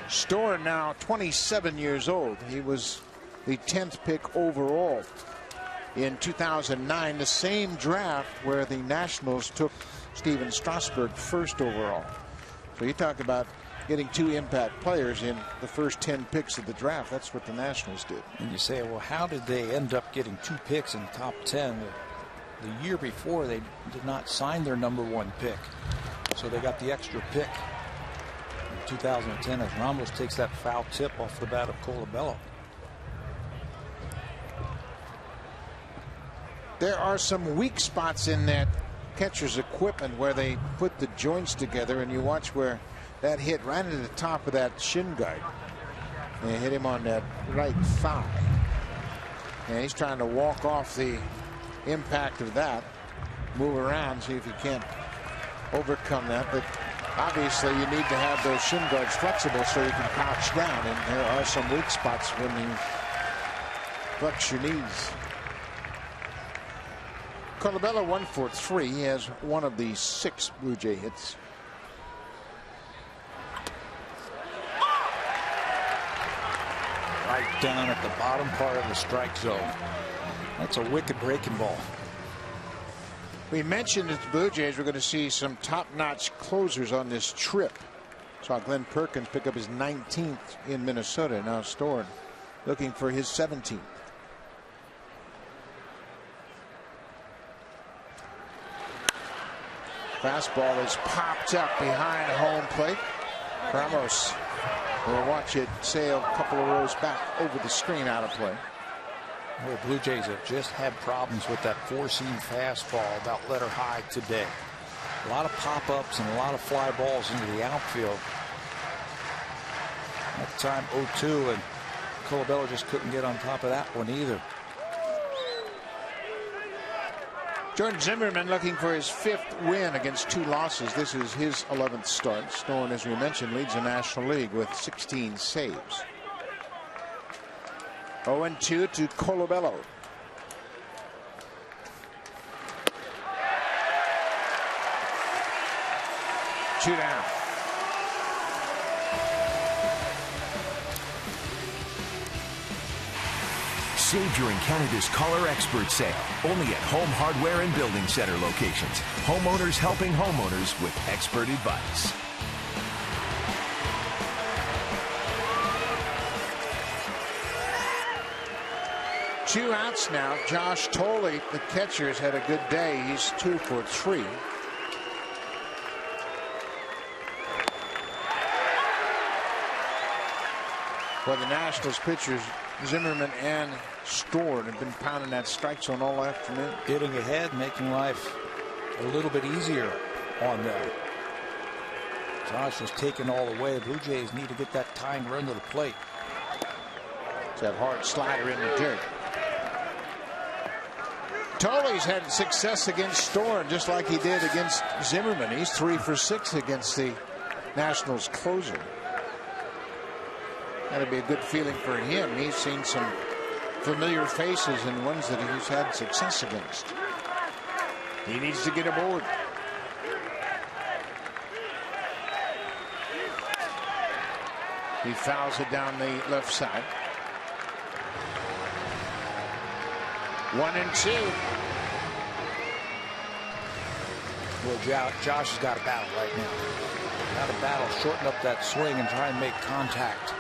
Storen now 27 years old. He was the 10th pick overall in 2009, the same draft where the Nationals took Steven Strasburg 1st overall. So you talk about getting 2 impact players in the first 10 picks of the draft. That's what the Nationals did. And you say, well, how did they end up getting 2 picks in the top 10? The year before, they did not sign their #1 pick. So they got the extra pick in 2010 as Ramos takes that foul tip off the bat of Colabello. There are some weak spots in that catcher's equipment where they put the joints together, and you watch where that hit right into the top of that shin guard. And hit him on that right thigh. And he's trying to walk off the impact of that. Move around, see if he can't overcome that. But obviously you need to have those shin guards flexible so you can crouch down. And there are some weak spots when you flex your knees. Colabello 1 for 3. He has one of the 6 Blue Jay hits. Right down at the bottom part of the strike zone. That's a wicked breaking ball. We mentioned that the Blue Jays were going to see some top-notch closers on this trip. Saw Glenn Perkins pick up his 19th in Minnesota. Now Storen looking for his 17th. Fastball is popped up behind home plate. Ramos will watch it sail a couple of rows back over the screen, out of play. The Blue Jays have just had problems with that 4-seam fastball about letter high today. A lot of pop-ups and a lot of fly balls into the outfield. That time 0-2, and Colabello just couldn't get on top of that one either. Jordan Zimmerman looking for his 5th win against 2 losses. This is his 11th start. Storen, as we mentioned, leads the National League with 16 saves. 0-2 to Colabello. Two down. Save during Canada's Color Expert Sale. Only at Home Hardware and Building Center locations. Homeowners helping homeowners with expert advice. Two outs now. Josh Tolley, the catcher, has had a good day. He's 2 for 3. Well, the Nationals pitchers, Zimmerman and Storen, have been pounding that strike zone all afternoon. Getting ahead, making life a little bit easier on them. Josh was taken all the way. Blue Jays need to get that tying run to the plate. It's that hard slider in the dirt. Tolley's had success against Storen, just like he did against Zimmerman. He's 3 for 6 against the Nationals closer. That'll be a good feeling for him. He's seen some familiar faces and ones that he's had success against. He needs to get aboard. He fouls it down the left side. 1-2. Well, Josh has got a battle right now. Got a battle, shorten up that swing and try and make contact.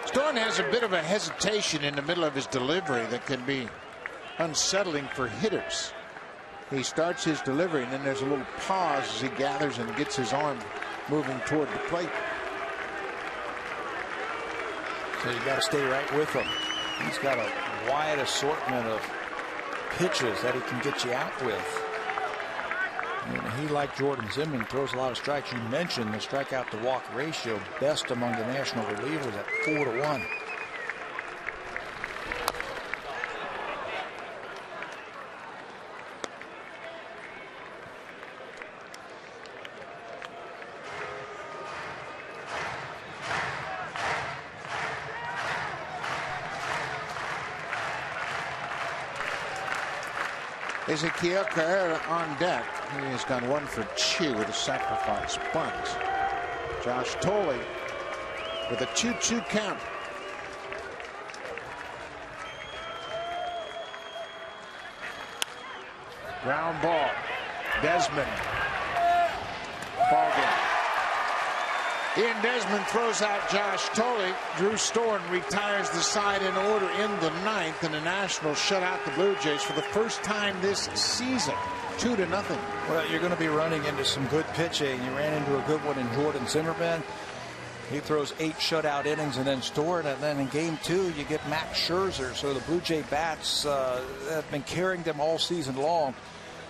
Storen has a bit of a hesitation in the middle of his delivery that can be unsettling for hitters. He starts his delivery and then there's a little pause as he gathers and gets his arm moving toward the plate. So you got to stay right with him. He's got a wide assortment of pitches that he can get you out with. And he, like Jordan Zimmerman, throws a lot of strikes. You mentioned the strikeout to walk ratio, best among the national relievers at 4-1. Ezequiel Carrera on deck. He has gone 1 for 2 with a sacrifice bunt. Josh Tolley with a 2-2 count. Ground ball. Desmond. Ball game. Ian Desmond throws out Josh Tolley. Drew Storen retires the side in order in the 9th, and the Nationals shut out the Blue Jays for the first time this season, 2-0. Well, you're going to be running into some good pitching. You ran into a good one in Jordan Zimmerman. He throws 8 shutout innings, and then Storen, and then in game 2 you get Max Scherzer. So the Blue Jay bats have been carrying them all season long.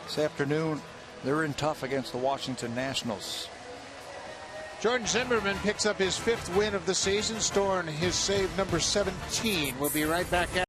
This afternoon they're in tough against the Washington Nationals. Jordan Zimmerman picks up his 5th win of the season. Storen his save number 17. We'll be right back.